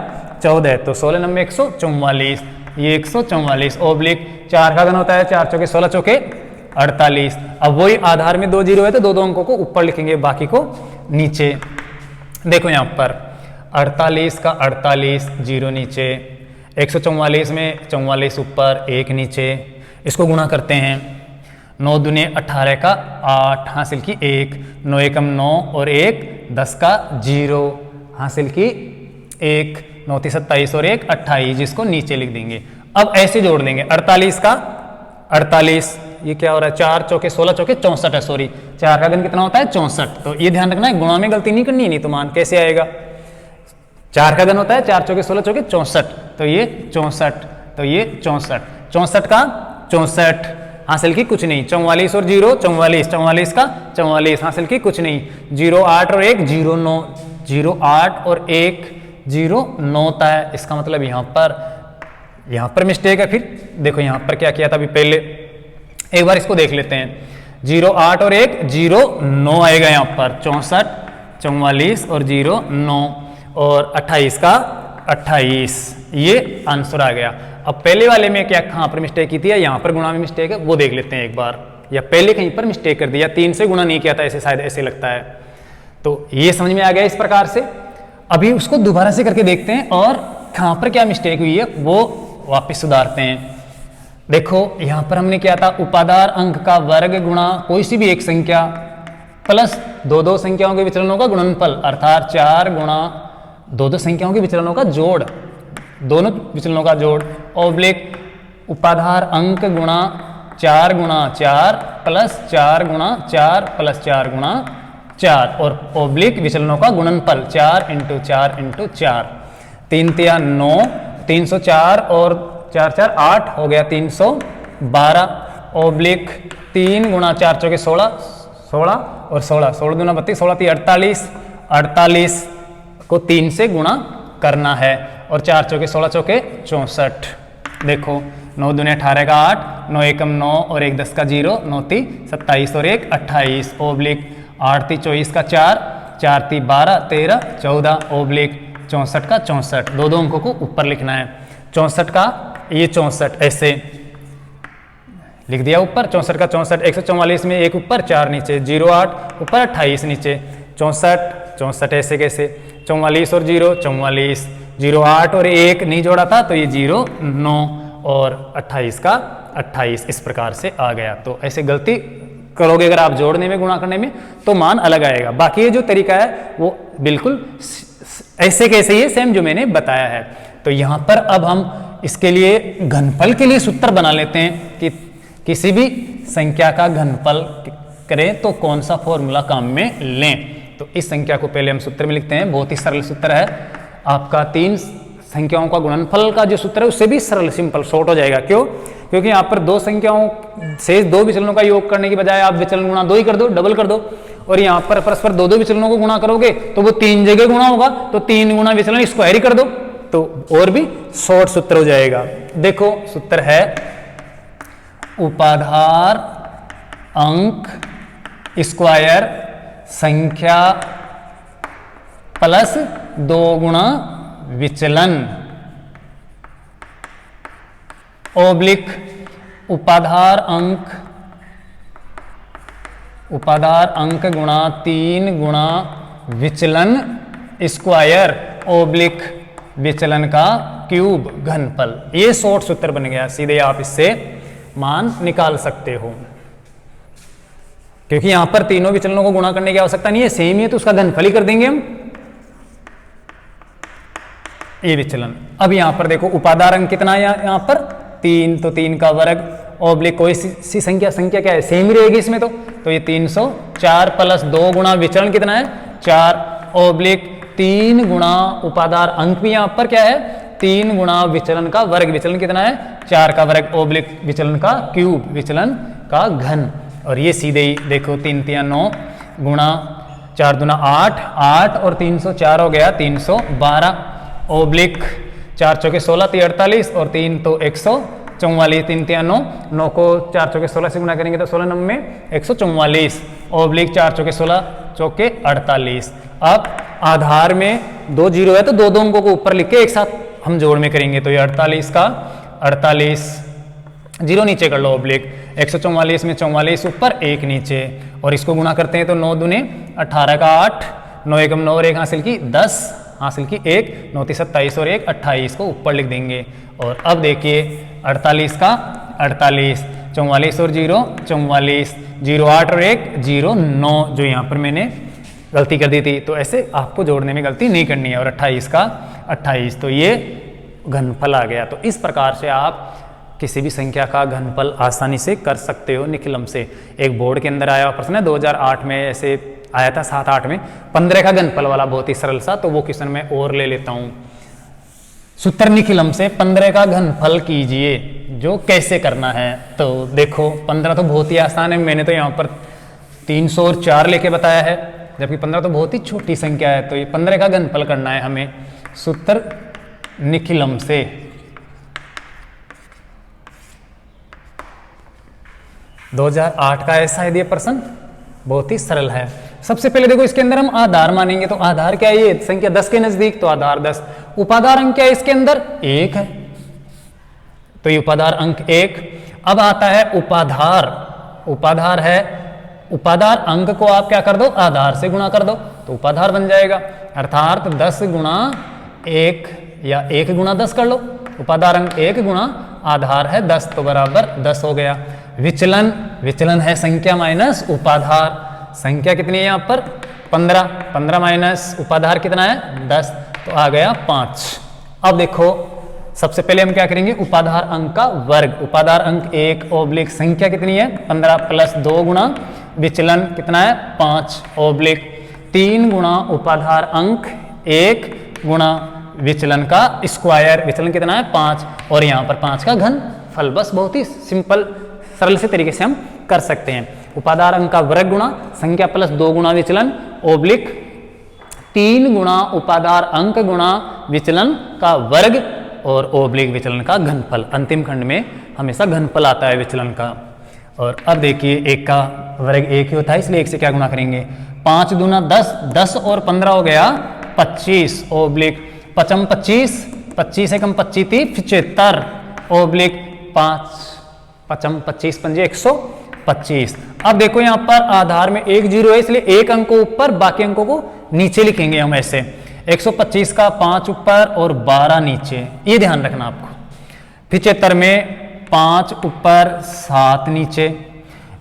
14, तो 16 नंबर 144, ये 144 ओब्लिक 4 का घन होता है 4 चौके 16 चौके 48। अब वही आधार में 2 जीरो है तो दो अंकों को ऊपर लिखेंगे, बाकी को नीचे। देखो यहां पर 48 का 48 जीरो नीचे, 144 में 44 ऊपर 1 नीचे, इसको गुणा करते हैं, 9 दूने 18 का 8 हासिल की 1, 9 एकम 9 और 1 10 का 0 हासिल की 1, 9 × 27 और 1 28, जिसको नीचे लिख देंगे। अब ऐसे जोड़ देंगे 48 का 48, ये क्या हो रहा है 4 चौके 16 चौके 64 है, सॉरी 4 का घन कितना होता है 64, तो ये ध्यान रखना है, गुणा में गलती नहीं करनी है, नहीं तो मान कैसे आएगा। 4 का घन होता है 4 चौके 16 चौके 64, तो ये 64, तो ये 64, 64 का 64 हासिल की कुछ नहीं, 44 और 0 44, 44 का 44 हासिल की कुछ नहीं, 0 8 और 1 0 9, 0 8 और 1 0 9 होता है। इसका मतलब यहाँ पर मिस्टेक है। फिर देखो यहाँ पर क्या किया था अभी पहले, एक बार इसको देख लेते हैं, 0 8 और 1 0 9 आएगा यहाँ पर, 64 44 और 0 9 और 28 का 28, ये आंसर आ गया। अब पहले वाले में क्या कहां पर मिस्टेक की थी, या यहां पर गुणा में मिस्टेक है वो देख लेते हैं एक बार, या पहले कहीं पर मिस्टेक कर दिया, 3 से गुणा नहीं किया था ऐसे, शायद ऐसे लगता है। तो ये समझ में आ गया इस प्रकार से। अभी उसको दोबारा से करके देखते हैं और कहां पर क्या मिस्टेक हुई है वो वापस सुधारते हैं। देखो यहां पर हमने किया था उपाधार अंक का वर्ग गुणा कोई सी भी एक संख्या प्लस 2 संख्याओं के विचलनों का गुणनफल, अर्थात 4 गुणा 2 संख्याओं के विचलनों का जोड़, दोनों विचलनों का जोड़ ओब्लिक उपाधार अंक गुणा 4 गुणा 4 प्लस 4 गुणा 4 प्लस 4 गुणा 4 और ओब्लिक विचलनों का गुणनफल 4 × 4 × 4, 3 तिया 9, 304 और 4 4 8 हो गया 312 ओब्लिक 3 गुणा 4 चौके 16 16 और 16, 16 दूना 32, 16 तिया 48, 48 को 3 से गुणा करना है और 4 चौके 16 चौके 64। देखो 9 दूने 18 का 8, 9 एकम 9 और 1 10 का 0, 9 ती 27 और 1 28 ओब्लिक 8 ती 24 का 4, 4 ती 12 13 14 ओब्लिक 64 का 64, दो अंकों को ऊपर लिखना है, 64 का ये 64 ऐसे लिख दिया ऊपर, 64 का 64, 144 में 1 ऊपर 4 नीचे, 0 8 ऊपर 28 नीचे, 64 64 ऐसे कैसे, 44 और 0 44, 0 8 और 1 नहीं जोड़ा था तो ये 0 9 और 28 का 28 इस प्रकार से आ गया। तो ऐसे गलती करोगे अगर आप जोड़ने में गुणा करने में तो मान अलग आएगा, बाकी ये जो तरीका है वो बिल्कुल ऐसे कैसे ही है सेम जो मैंने बताया है। तो यहाँ पर अब हम इसके लिए घनफल के लिए सूत्र बना लेते हैं कि किसी भी संख्या का घनफल करें तो कौन सा फॉर्मूला काम में लें। तो इस संख्या को पहले हम सूत्र में लिखते हैं, बहुत ही सरल सूत्र है आपका, 3 संख्याओं का गुणनफल का जो सूत्र है उससे भी सरल सिंपल शॉर्ट हो जाएगा। क्यों? क्योंकि यहाँ पर दो संख्याओं से दो विचलनों का योग करने की बजाय आप विचलन गुणा 2 ही कर दो, डबल कर दो, और यहाँ पर परस्पर दो दो विचलनों को गुणा करोगे तो वो 3 जगह गुणा होगा, तो 3 गुणा विचलन स्क्वायर ही कर दो, तो और भी शॉर्ट सूत्र हो जाएगा। देखो सूत्र है उपाधार अंक स्क्वायर संख्या प्लस 2 गुणा विचलन ओब्लिक उपाधार अंक गुणा 3 गुणा विचलन स्क्वायर ओब्लिक विचलन का क्यूब घनफल। ये शॉर्ट सूत्र बन गया, सीधे आप इससे मान निकाल सकते हो, क्योंकि यहां पर तीनों विचलनों को गुणा करने की आवश्यकता नहीं है, सेम ही है तो उसका घनफल ही कर देंगे हम। ये विचलन, अब यहां पर देखो उपादार अंक कितना है यहां पर 3, तो 3 का वर्ग ओब्लिक कोई सी संख्या क्या है, सेम ही रहेगी इसमें, तो ये 304 प्लस 2 गुणा विचलन कितना है 4 ओब्लिक 3 गुणा उपादार अंक भी यहां पर क्या है 3 गुणा विचलन का वर्ग, विचलन कितना है 4 का वर्ग ओब्लिक विचलन का क्यूब विचलन का घन। और ये सीधे ही देखो 3 3 9 गुणा 4 दूना 8 8 और 304 हो गया 312 ओब्लिक 4 चौके 16 3 48 और 3 तो 144 3 3 9 9 को 4 चौके 16 से गुणा करेंगे तो 16 9 में 144 ओब्लिक 4 चौके 16 चौके 48। अब आधार में 2 जीरो है तो दो दो अंकों को ऊपर लिख के एक साथ हम जोड़ में करेंगे, तो ये 48 का 48 जीरो नीचे कर लो ओब्लिक 144 में 44 ऊपर 1 नीचे, और इसको गुणा करते हैं तो 9 दूने 18 का 8 9 एकम 9 और 1 हासिल की 10 हासिल की 1 9 3 27 और 1 28 को ऊपर लिख देंगे। और अब देखिए 48 का 48 44 और 0 44 0 8 और 1 0 9, जो यहाँ पर मैंने गलती कर दी थी, तो ऐसे आपको जोड़ने में गलती नहीं करनी है। और 28 का 28, तो ये घनफल आ गया। तो इस प्रकार से आप किसी भी संख्या का घनफल आसानी से कर सकते हो निखिलम से। एक बोर्ड के अंदर आया हुआ प्रश्न है 2008 में, ऐसे आया था 7-8 में 15 का घनफल वाला, बहुत ही सरल सा, तो वो क्वेश्चन मैं और ले लेता हूं। सूत्र निखिलम से 15 का घनफल कीजिए, जो कैसे करना है तो देखो 15 तो बहुत ही आसान है, मैंने तो यहाँ पर 300 और 4 लेके बताया है, जबकि 15 तो बहुत ही छोटी संख्या है, तो ये 15 का घनफल करना है हमें। सूत्र निखिलम से 2008 का है शायद ये प्रश्न, बहुत ही सरल है। सबसे पहले देखो इसके अंदर हम आधार मानेंगे, तो आधार क्या है, ये संख्या 10 के नजदीक, तो आधार 10। उपादार अंक क्या है इसके अंदर 1 है, तो ये उपादार अंक 1। अब आता है उपाधार, उपाधार है, उपादार अंक को आप क्या कर दो आधार से गुणा कर दो, तो उपाधार बन जाएगा, अर्थात 10 गुणा 1 या 1 गुणा 10 कर लो, उपादार अंक 1 गुणा आधार है 10, तो बराबर 10 हो गया। विचलन, विचलन है संख्या माइनस उपाधार, संख्या कितनी है यहाँ पर 15, 15 माइनस उपाधार कितना है 10, तो आ गया 5। अब देखो सबसे पहले हम क्या करेंगे, उपाधार अंक का वर्ग, उपाधार अंक 1 ओब्लिक संख्या कितनी है 15 प्लस 2 गुणा विचलन कितना है 5 ओब्लिक 3 गुणा उपाधार अंक 1 गुणा विचलन का स्क्वायर, विचलन कितना है 5, और यहाँ पर 5 का घन फल। बस बहुत ही सिंपल सरल से तरीके से हम कर सकते हैं। उपादार अंक का वर्ग गुणा संख्या प्लस 2 गुणा विचलन ओब्लिक 3 गुणा उपादार अंक गुणा विचलन का वर्ग और ओब्लिक विचलन का घनफल। अंतिम खंड में हमेशा घनफल आता है विचलन का। और अब देखिए 1 का वर्ग 1 ही होता है, इसलिए 1 से क्या गुणा करेंगे 5 दूना 10, 10 और 15 हो गया 25 ओब्लिक 5 25, 25 एकम 25 75 ओब्लिक 5 5 25 पंजे 125। अब देखो यहाँ पर आधार में 1 जीरो है, इसलिए 1 अंक को ऊपर बाकी अंकों को नीचे लिखेंगे हम ऐसे, 125 का 5 ऊपर और 12 नीचे, ये ध्यान रखना आपको। 75 में 5 ऊपर 7 नीचे,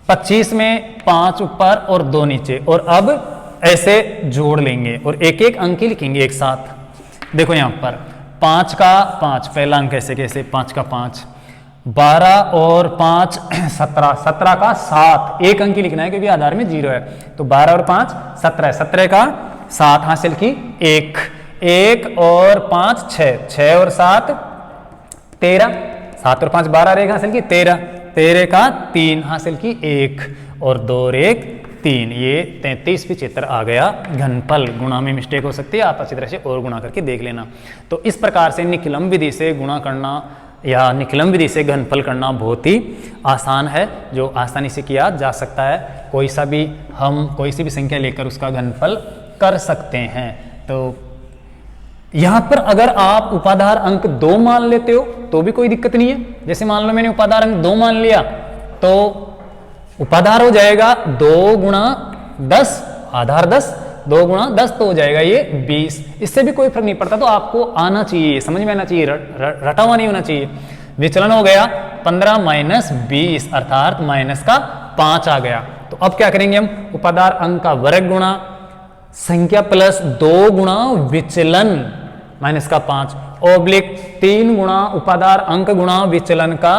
25 में 5 ऊपर और 2 नीचे, और अब ऐसे जोड़ लेंगे और एक एक अंक ही लिखेंगे एक साथ। देखो यहाँ पर 5 का 5 पहला अंक ऐसे कैसे 5 का 5, 12 और 5 17, 17 का 7 एक अंक ही लिखना है क्योंकि आधार में 0 है, तो 12 और 5 17, 17 का 7 हासिल की 1, 1 और 5 6, 6 और 7 13, 7 और 5 12 रहेगा हासिल की 13, 13 का 3 हासिल की 1 और 2 और 1 3, ये 33 75 आ गया घनफल। गुणा में मिस्टेक हो सकती है, आप अच्छी तरह से और गुणा करके देख लेना। तो इस प्रकार से निकलम विधि से गुणा करना या निकलम विधि से घनफल करना बहुत ही आसान है, जो आसानी से किया जा सकता है। कोई सी भी संख्या लेकर उसका घनफल कर सकते हैं। तो यहां पर अगर आप उपाधार अंक 2 मान लेते हो तो भी कोई दिक्कत नहीं है। जैसे मान लो मैंने उपाधार अंक 2 मान लिया तो उपाधार हो जाएगा 2 गुणा 10, आधार 10, 2 गुणा 10 तो हो जाएगा ये 20। इससे भी कोई फर्क नहीं पड़ता, तो आपको आना चाहिए, समझ में आना चाहिए, रटा हुआ नहीं होना चाहिए। विचलन हो गया 15 माइनस 20 अर्थात माइनस का 5 आ गया। तो अब क्या करेंगे हम, उपाधार अंक का वर्ग गुणा संख्या प्लस 2 गुणा विचलन माइनस का 5 ओब्लिक 3 गुणा उपाधार अंक गुणा विचलन का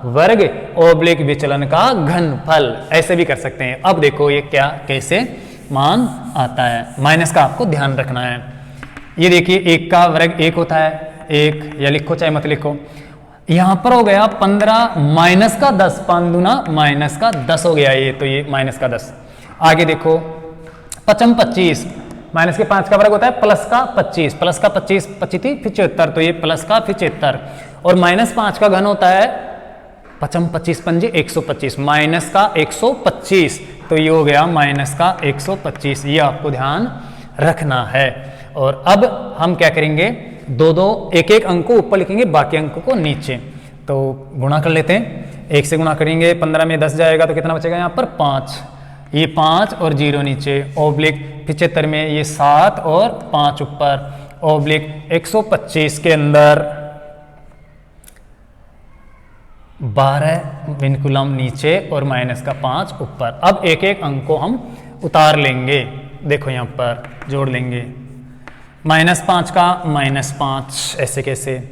वर्ग ओब्लिक विचलन का घनफल, ऐसे भी कर सकते हैं। अब देखो ये क्या कैसे मान आता है, माइनस का आपको ध्यान रखना है। ये देखिए 1 का वर्ग 1 होता है, 1 या लिखो चाहे मत लिखो। यहां पर हो गया 15 माइनस का 10, 5 दूना माइनस का 10 हो गया ये, तो ये माइनस का 10। आगे देखो 5 25 माइनस के 5 का वर्ग होता है प्लस का 25, प्लस का 25 25 75, तो ये प्लस का 75 और माइनस 5 का घन होता है 5 25 पंजे 125, माइनस का 125, तो ये हो गया माइनस का 125। ये आपको ध्यान रखना है। और अब हम क्या करेंगे, एक एक अंक को ऊपर लिखेंगे, बाकी अंकों को नीचे। तो गुणा कर लेते हैं, 1 से गुणा करेंगे, 15 में 10 जाएगा तो कितना बचेगा यहाँ पर 5, ये 5 और 0 नीचे, ओब्लिक 75 में ये 7 और 5 ऊपर, ओब्लिक 125 के अंदर 12 विनकुलम नीचे और माइनस का 5 ऊपर। अब एक एक अंक को हम उतार लेंगे, देखो यहाँ पर जोड़ लेंगे, -5 का -5, ऐसे कैसे,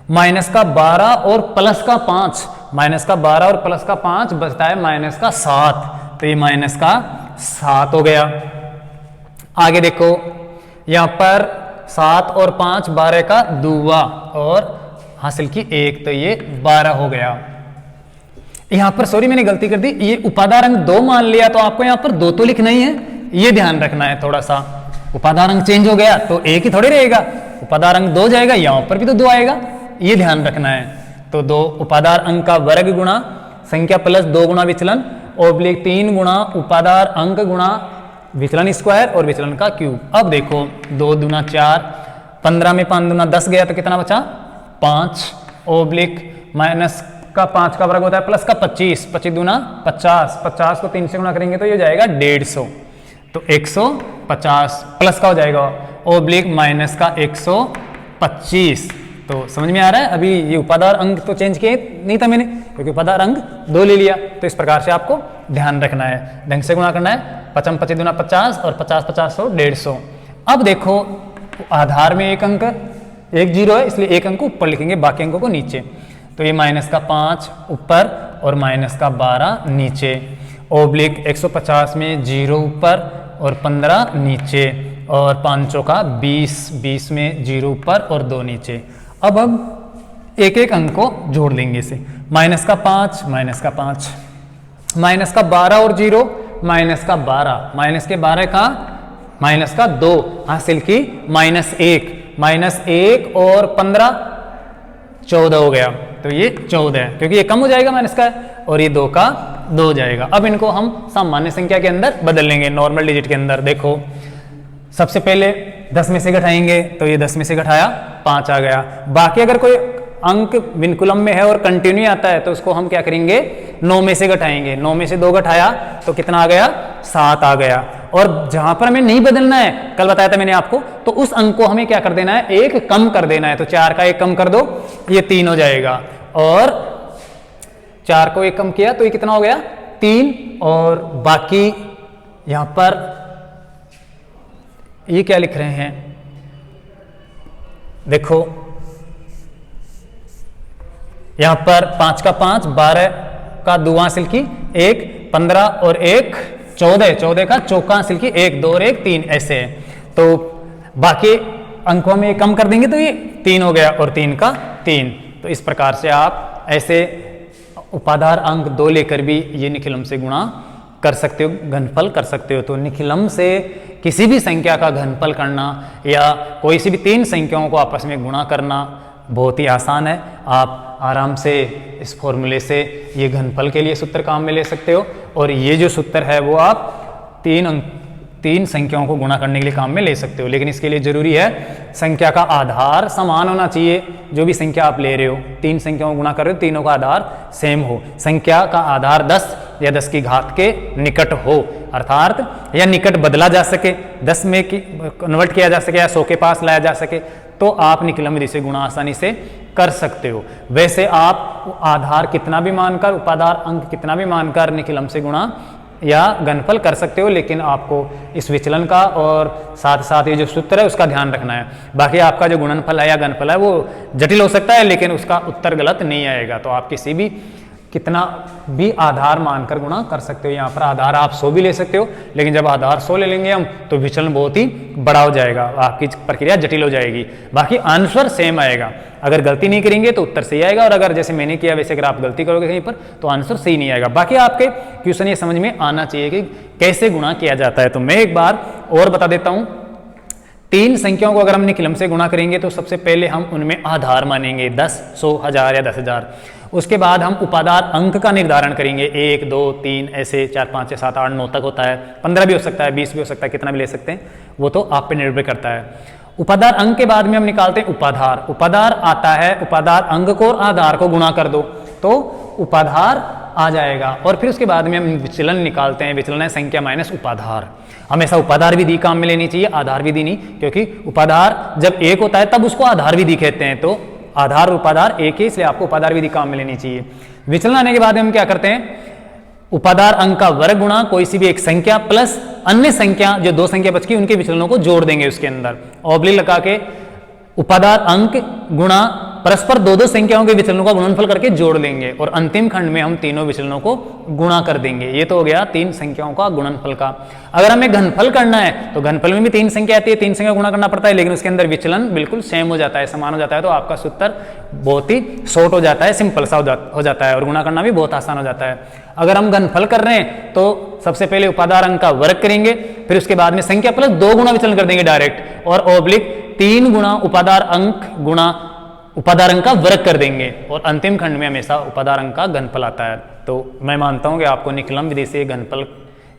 माइनस का 12 और प्लस का 5, माइनस का 12 और प्लस का 5 बचता है माइनस का 7, तो ये माइनस का 7 हो गया। आगे देखो यहाँ पर 7 और 5 12 का दूआ और हासिल की 1, तो ये 12 हो गया। यहां पर सॉरी मैंने गलती कर दी, ये उपाधार अंक 2 मान लिया तो आपको यहां पर 2 तो लिखना ही है, ये ध्यान रखना है थोड़ा सा। उपाधार अंक चेंज हो गया तो 1 ही थोड़ी रहेगा, उपाधार अंक 2 जाएगा, यहां पर भी तो 2 आएगा, ये ध्यान रखना है। तो 2 उपाधार अंक का वर्ग गुणा संख्या प्लस 2 गुणा विचलन ओब्लिक 3 गुणा उपाधार अंक गुणा विचलन स्क्वायर और विचलन का क्यूब। अब देखो 2 दूना 4, 15 में 5 दूना 10 गया तो कितना बचा 5, ओब्लिक माइनस का 5 का वर्ग होता है प्लस का 25, 25 दूना 50, 50 को 3 से गुणा करेंगे तो ये जाएगा 150, तो 150 प्लस का हो जाएगा ओब्लिक माइनस का 125। तो समझ में आ रहा है। अभी ये उपाधार अंक तो चेंज किए नहीं था मैंने, क्योंकि उपाधार अंक 2 ले लिया। तो इस प्रकार से आपको ध्यान रखना है, ढंग से गुणा करना है, 55 25 दूना 50 और 50 50 100 150। अब देखो आधार में एक अंक 1 0 है, इसलिए एक अंक ऊपर लिखेंगे, बाकी अंकों को नीचे। तो ये माइनस का 5 ऊपर और माइनस का 12 नीचे, ओब्लिक 150 में 0 ऊपर और 15 नीचे और 5 का 20, 20 में 0 ऊपर और 2 नीचे। अब हम एक एक अंक को जोड़ लेंगे इसे, माइनस का 5 माइनस का 5, माइनस का 12 और 0 माइनस का 12, माइनस के 12 का माइनस का 2 हासिल की माइनस 1 और 15 14 हो गया। तो ये 14 है, क्योंकि ये कम हो जाएगा माइनस का और ये 2 का 2 हो जाएगा। अब इनको हम सामान्य संख्या के अंदर बदल लेंगे, नॉर्मल डिजिट के अंदर। देखो सबसे पहले 10 में से घटाएंगे तो ये 10 में से घटाया 5 आ गया। बाकी अगर कोई अंक विनकुलम में है और कंटिन्यू आता है तो उसको हम क्या करेंगे 9 में से घटाएंगे, 9 में से 2 घटाया तो कितना आ गया 7 आ गया। और जहां पर हमें नहीं बदलना है, कल बताया था मैंने आपको, तो उस अंक को हमें क्या कर देना है, 1 कम कर देना है। तो 4 का 1 कम कर दो, ये 3 हो जाएगा। और 4 को 1 कम किया तो ये कितना हो गया 3। और बाकी यहां पर ये क्या लिख रहे हैं, देखो यहां पर 5 का 5 12 का 2 हासिल की 1, 15 और 1 14, 14 का चौका हासिल की 1 2 और 1 3 ऐसे है। तो बाकी अंकों में कम कर देंगे तो ये 3 हो गया और 3 का 3। तो इस प्रकार से आप ऐसे उपाधार अंक 2 लेकर भी ये निखिलम से गुणा कर सकते हो, घनफल कर सकते हो। तो निखिलम से किसी भी संख्या का घनफल करना या कोई सी भी 3 संख्याओं को आपस में गुणा करना बहुत ही आसान है। आप आराम से इस फॉर्मूले से ये घनफल के लिए सूत्र काम में ले सकते हो और ये जो सूत्र है वो आप 3 संख्याओं को गुणा करने के लिए काम में ले सकते हो। लेकिन इसके लिए जरूरी है संख्या का आधार समान होना चाहिए। जो भी संख्या आप ले रहे हो, 3 संख्याओं को गुणा कर रहे हो, तीनों का आधार सेम हो। संख्या का आधार 10 या 10 की घात के निकट हो, अर्थात या निकट बदला जा सके, 10 में कन्वर्ट किया जा सके या 100 के पास लाया जा सके, तो आप निखिलम विधि से गुणा आसानी से कर सकते हो। वैसे आप आधार कितना भी मानकर, उपाधार अंक कितना भी मानकर निखिलम से गुणा या घनफल कर सकते हो, लेकिन आपको इस विचलन का और साथ साथ ये जो सूत्र है उसका ध्यान रखना है। बाकी आपका जो गुणनफल है या घनफल है वो जटिल हो सकता है, लेकिन उसका उत्तर गलत नहीं आएगा। तो आप किसी भी कितना भी आधार मानकर गुणा कर सकते हो। यहाँ पर आधार आप 100 भी ले सकते हो, लेकिन जब आधार 100 ले लेंगे हम तो विचलन बहुत ही बड़ा हो जाएगा, आपकी प्रक्रिया जटिल हो जाएगी। बाकी आंसर सेम आएगा। अगर गलती नहीं करेंगे तो उत्तर सही आएगा, और अगर जैसे मैंने किया वैसे अगर आप गलती करोगे कहीं पर तो आंसर सही नहीं आएगा। बाकी आपके क्वेश्चन ये समझ में आना चाहिए कि कैसे गुणा किया जाता है। तो मैं एक बार और बता देता हूँ। 3 संख्याओं को अगर हम निखिलम से गुणा करेंगे तो सबसे पहले हम उनमें आधार मानेंगे 10, 100, 1000 या 10,000। उसके बाद हम उपाधार अंक का निर्धारण करेंगे, 1, 2, 3 ऐसे 4, 5, 6, 7, 8, 9 तक होता है, 15 भी हो सकता है, 20 भी हो सकता है, कितना भी ले सकते हैं, वो तो आप पे निर्भर करता है। उपाधार अंक के बाद में हम निकालते हैं उपाधार। उपाधार आता है, उपाधार अंक को और आधार को गुणा कर दो तो उपाधार आ जाएगा। और फिर उसके बाद में हम विचलन निकालते हैं, विचलन है संख्या माइनस उपाधार। हमेशा उपाधार विधि काम में लेनी चाहिए, आधार विधि नहीं, क्योंकि उपाधार जब एक होता है तब उसको आधार विधि कहते हैं। तो आधार और उपाधार एक ही, इसलिए आपको उपाधार विधि काम में लेनी चाहिए। विचलन आने के बाद हम क्या करते हैं, उपाधार अंक का वर्ग गुणा कोई सी भी एक संख्या प्लस अन्य संख्या, जो 2 संख्या बच गई उनके विचलनों को जोड़ देंगे उसके अंदर, ऑब्लिक लगा के उपाधार अंक गुणा परस्पर 2-2 संख्याओं के विचलनों का गुणनफल करके जोड़ लेंगे और अंतिम खंड में हम तीनों विचलनों को गुणा कर देंगे। ये तो हो गया 3 संख्याओं का गुणनफल का। अगर हमें घनफल करना है तो घनफल में भी 3 संख्या आती है, 3 संख्या गुणा करना पड़ता है, लेकिन उसके अंदर विचलन बिल्कुल सेम हो जाता है, समान हो जाता है। तो आपका सूत्र बहुत ही शॉर्ट हो जाता है, सिंपल सा हो जाता है और गुणा करना भी बहुत आसान हो जाता है। अगर हम घनफल कर रहे हैं तो सबसे पहले उपाधार अंक का वर्ग करेंगे, फिर उसके बाद में संख्या प्लस 2 गुणा विचलन कर देंगे डायरेक्ट, और ऑब्लिक 3 गुणा उपाधार अंक गुणा उपाधार अंक का वर्ग कर देंगे, और अंतिम खंड में हमेशा उपाधार अंक का घनफल आता है। तो मैं मानता हूं कि आपको निखिलम विधि से घनफल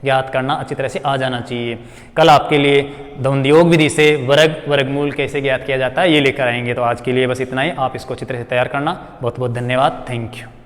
ज्ञात करना अच्छी तरह से आ जाना चाहिए। कल आपके लिए द्वंद्वयोग विधि से वर्गमूल कैसे ज्ञात किया जाता है ये लेकर आएंगे। तो आज के लिए बस इतना ही। आप इसको अच्छी तरह से तैयार करना। बहुत बहुत धन्यवाद। Thank you.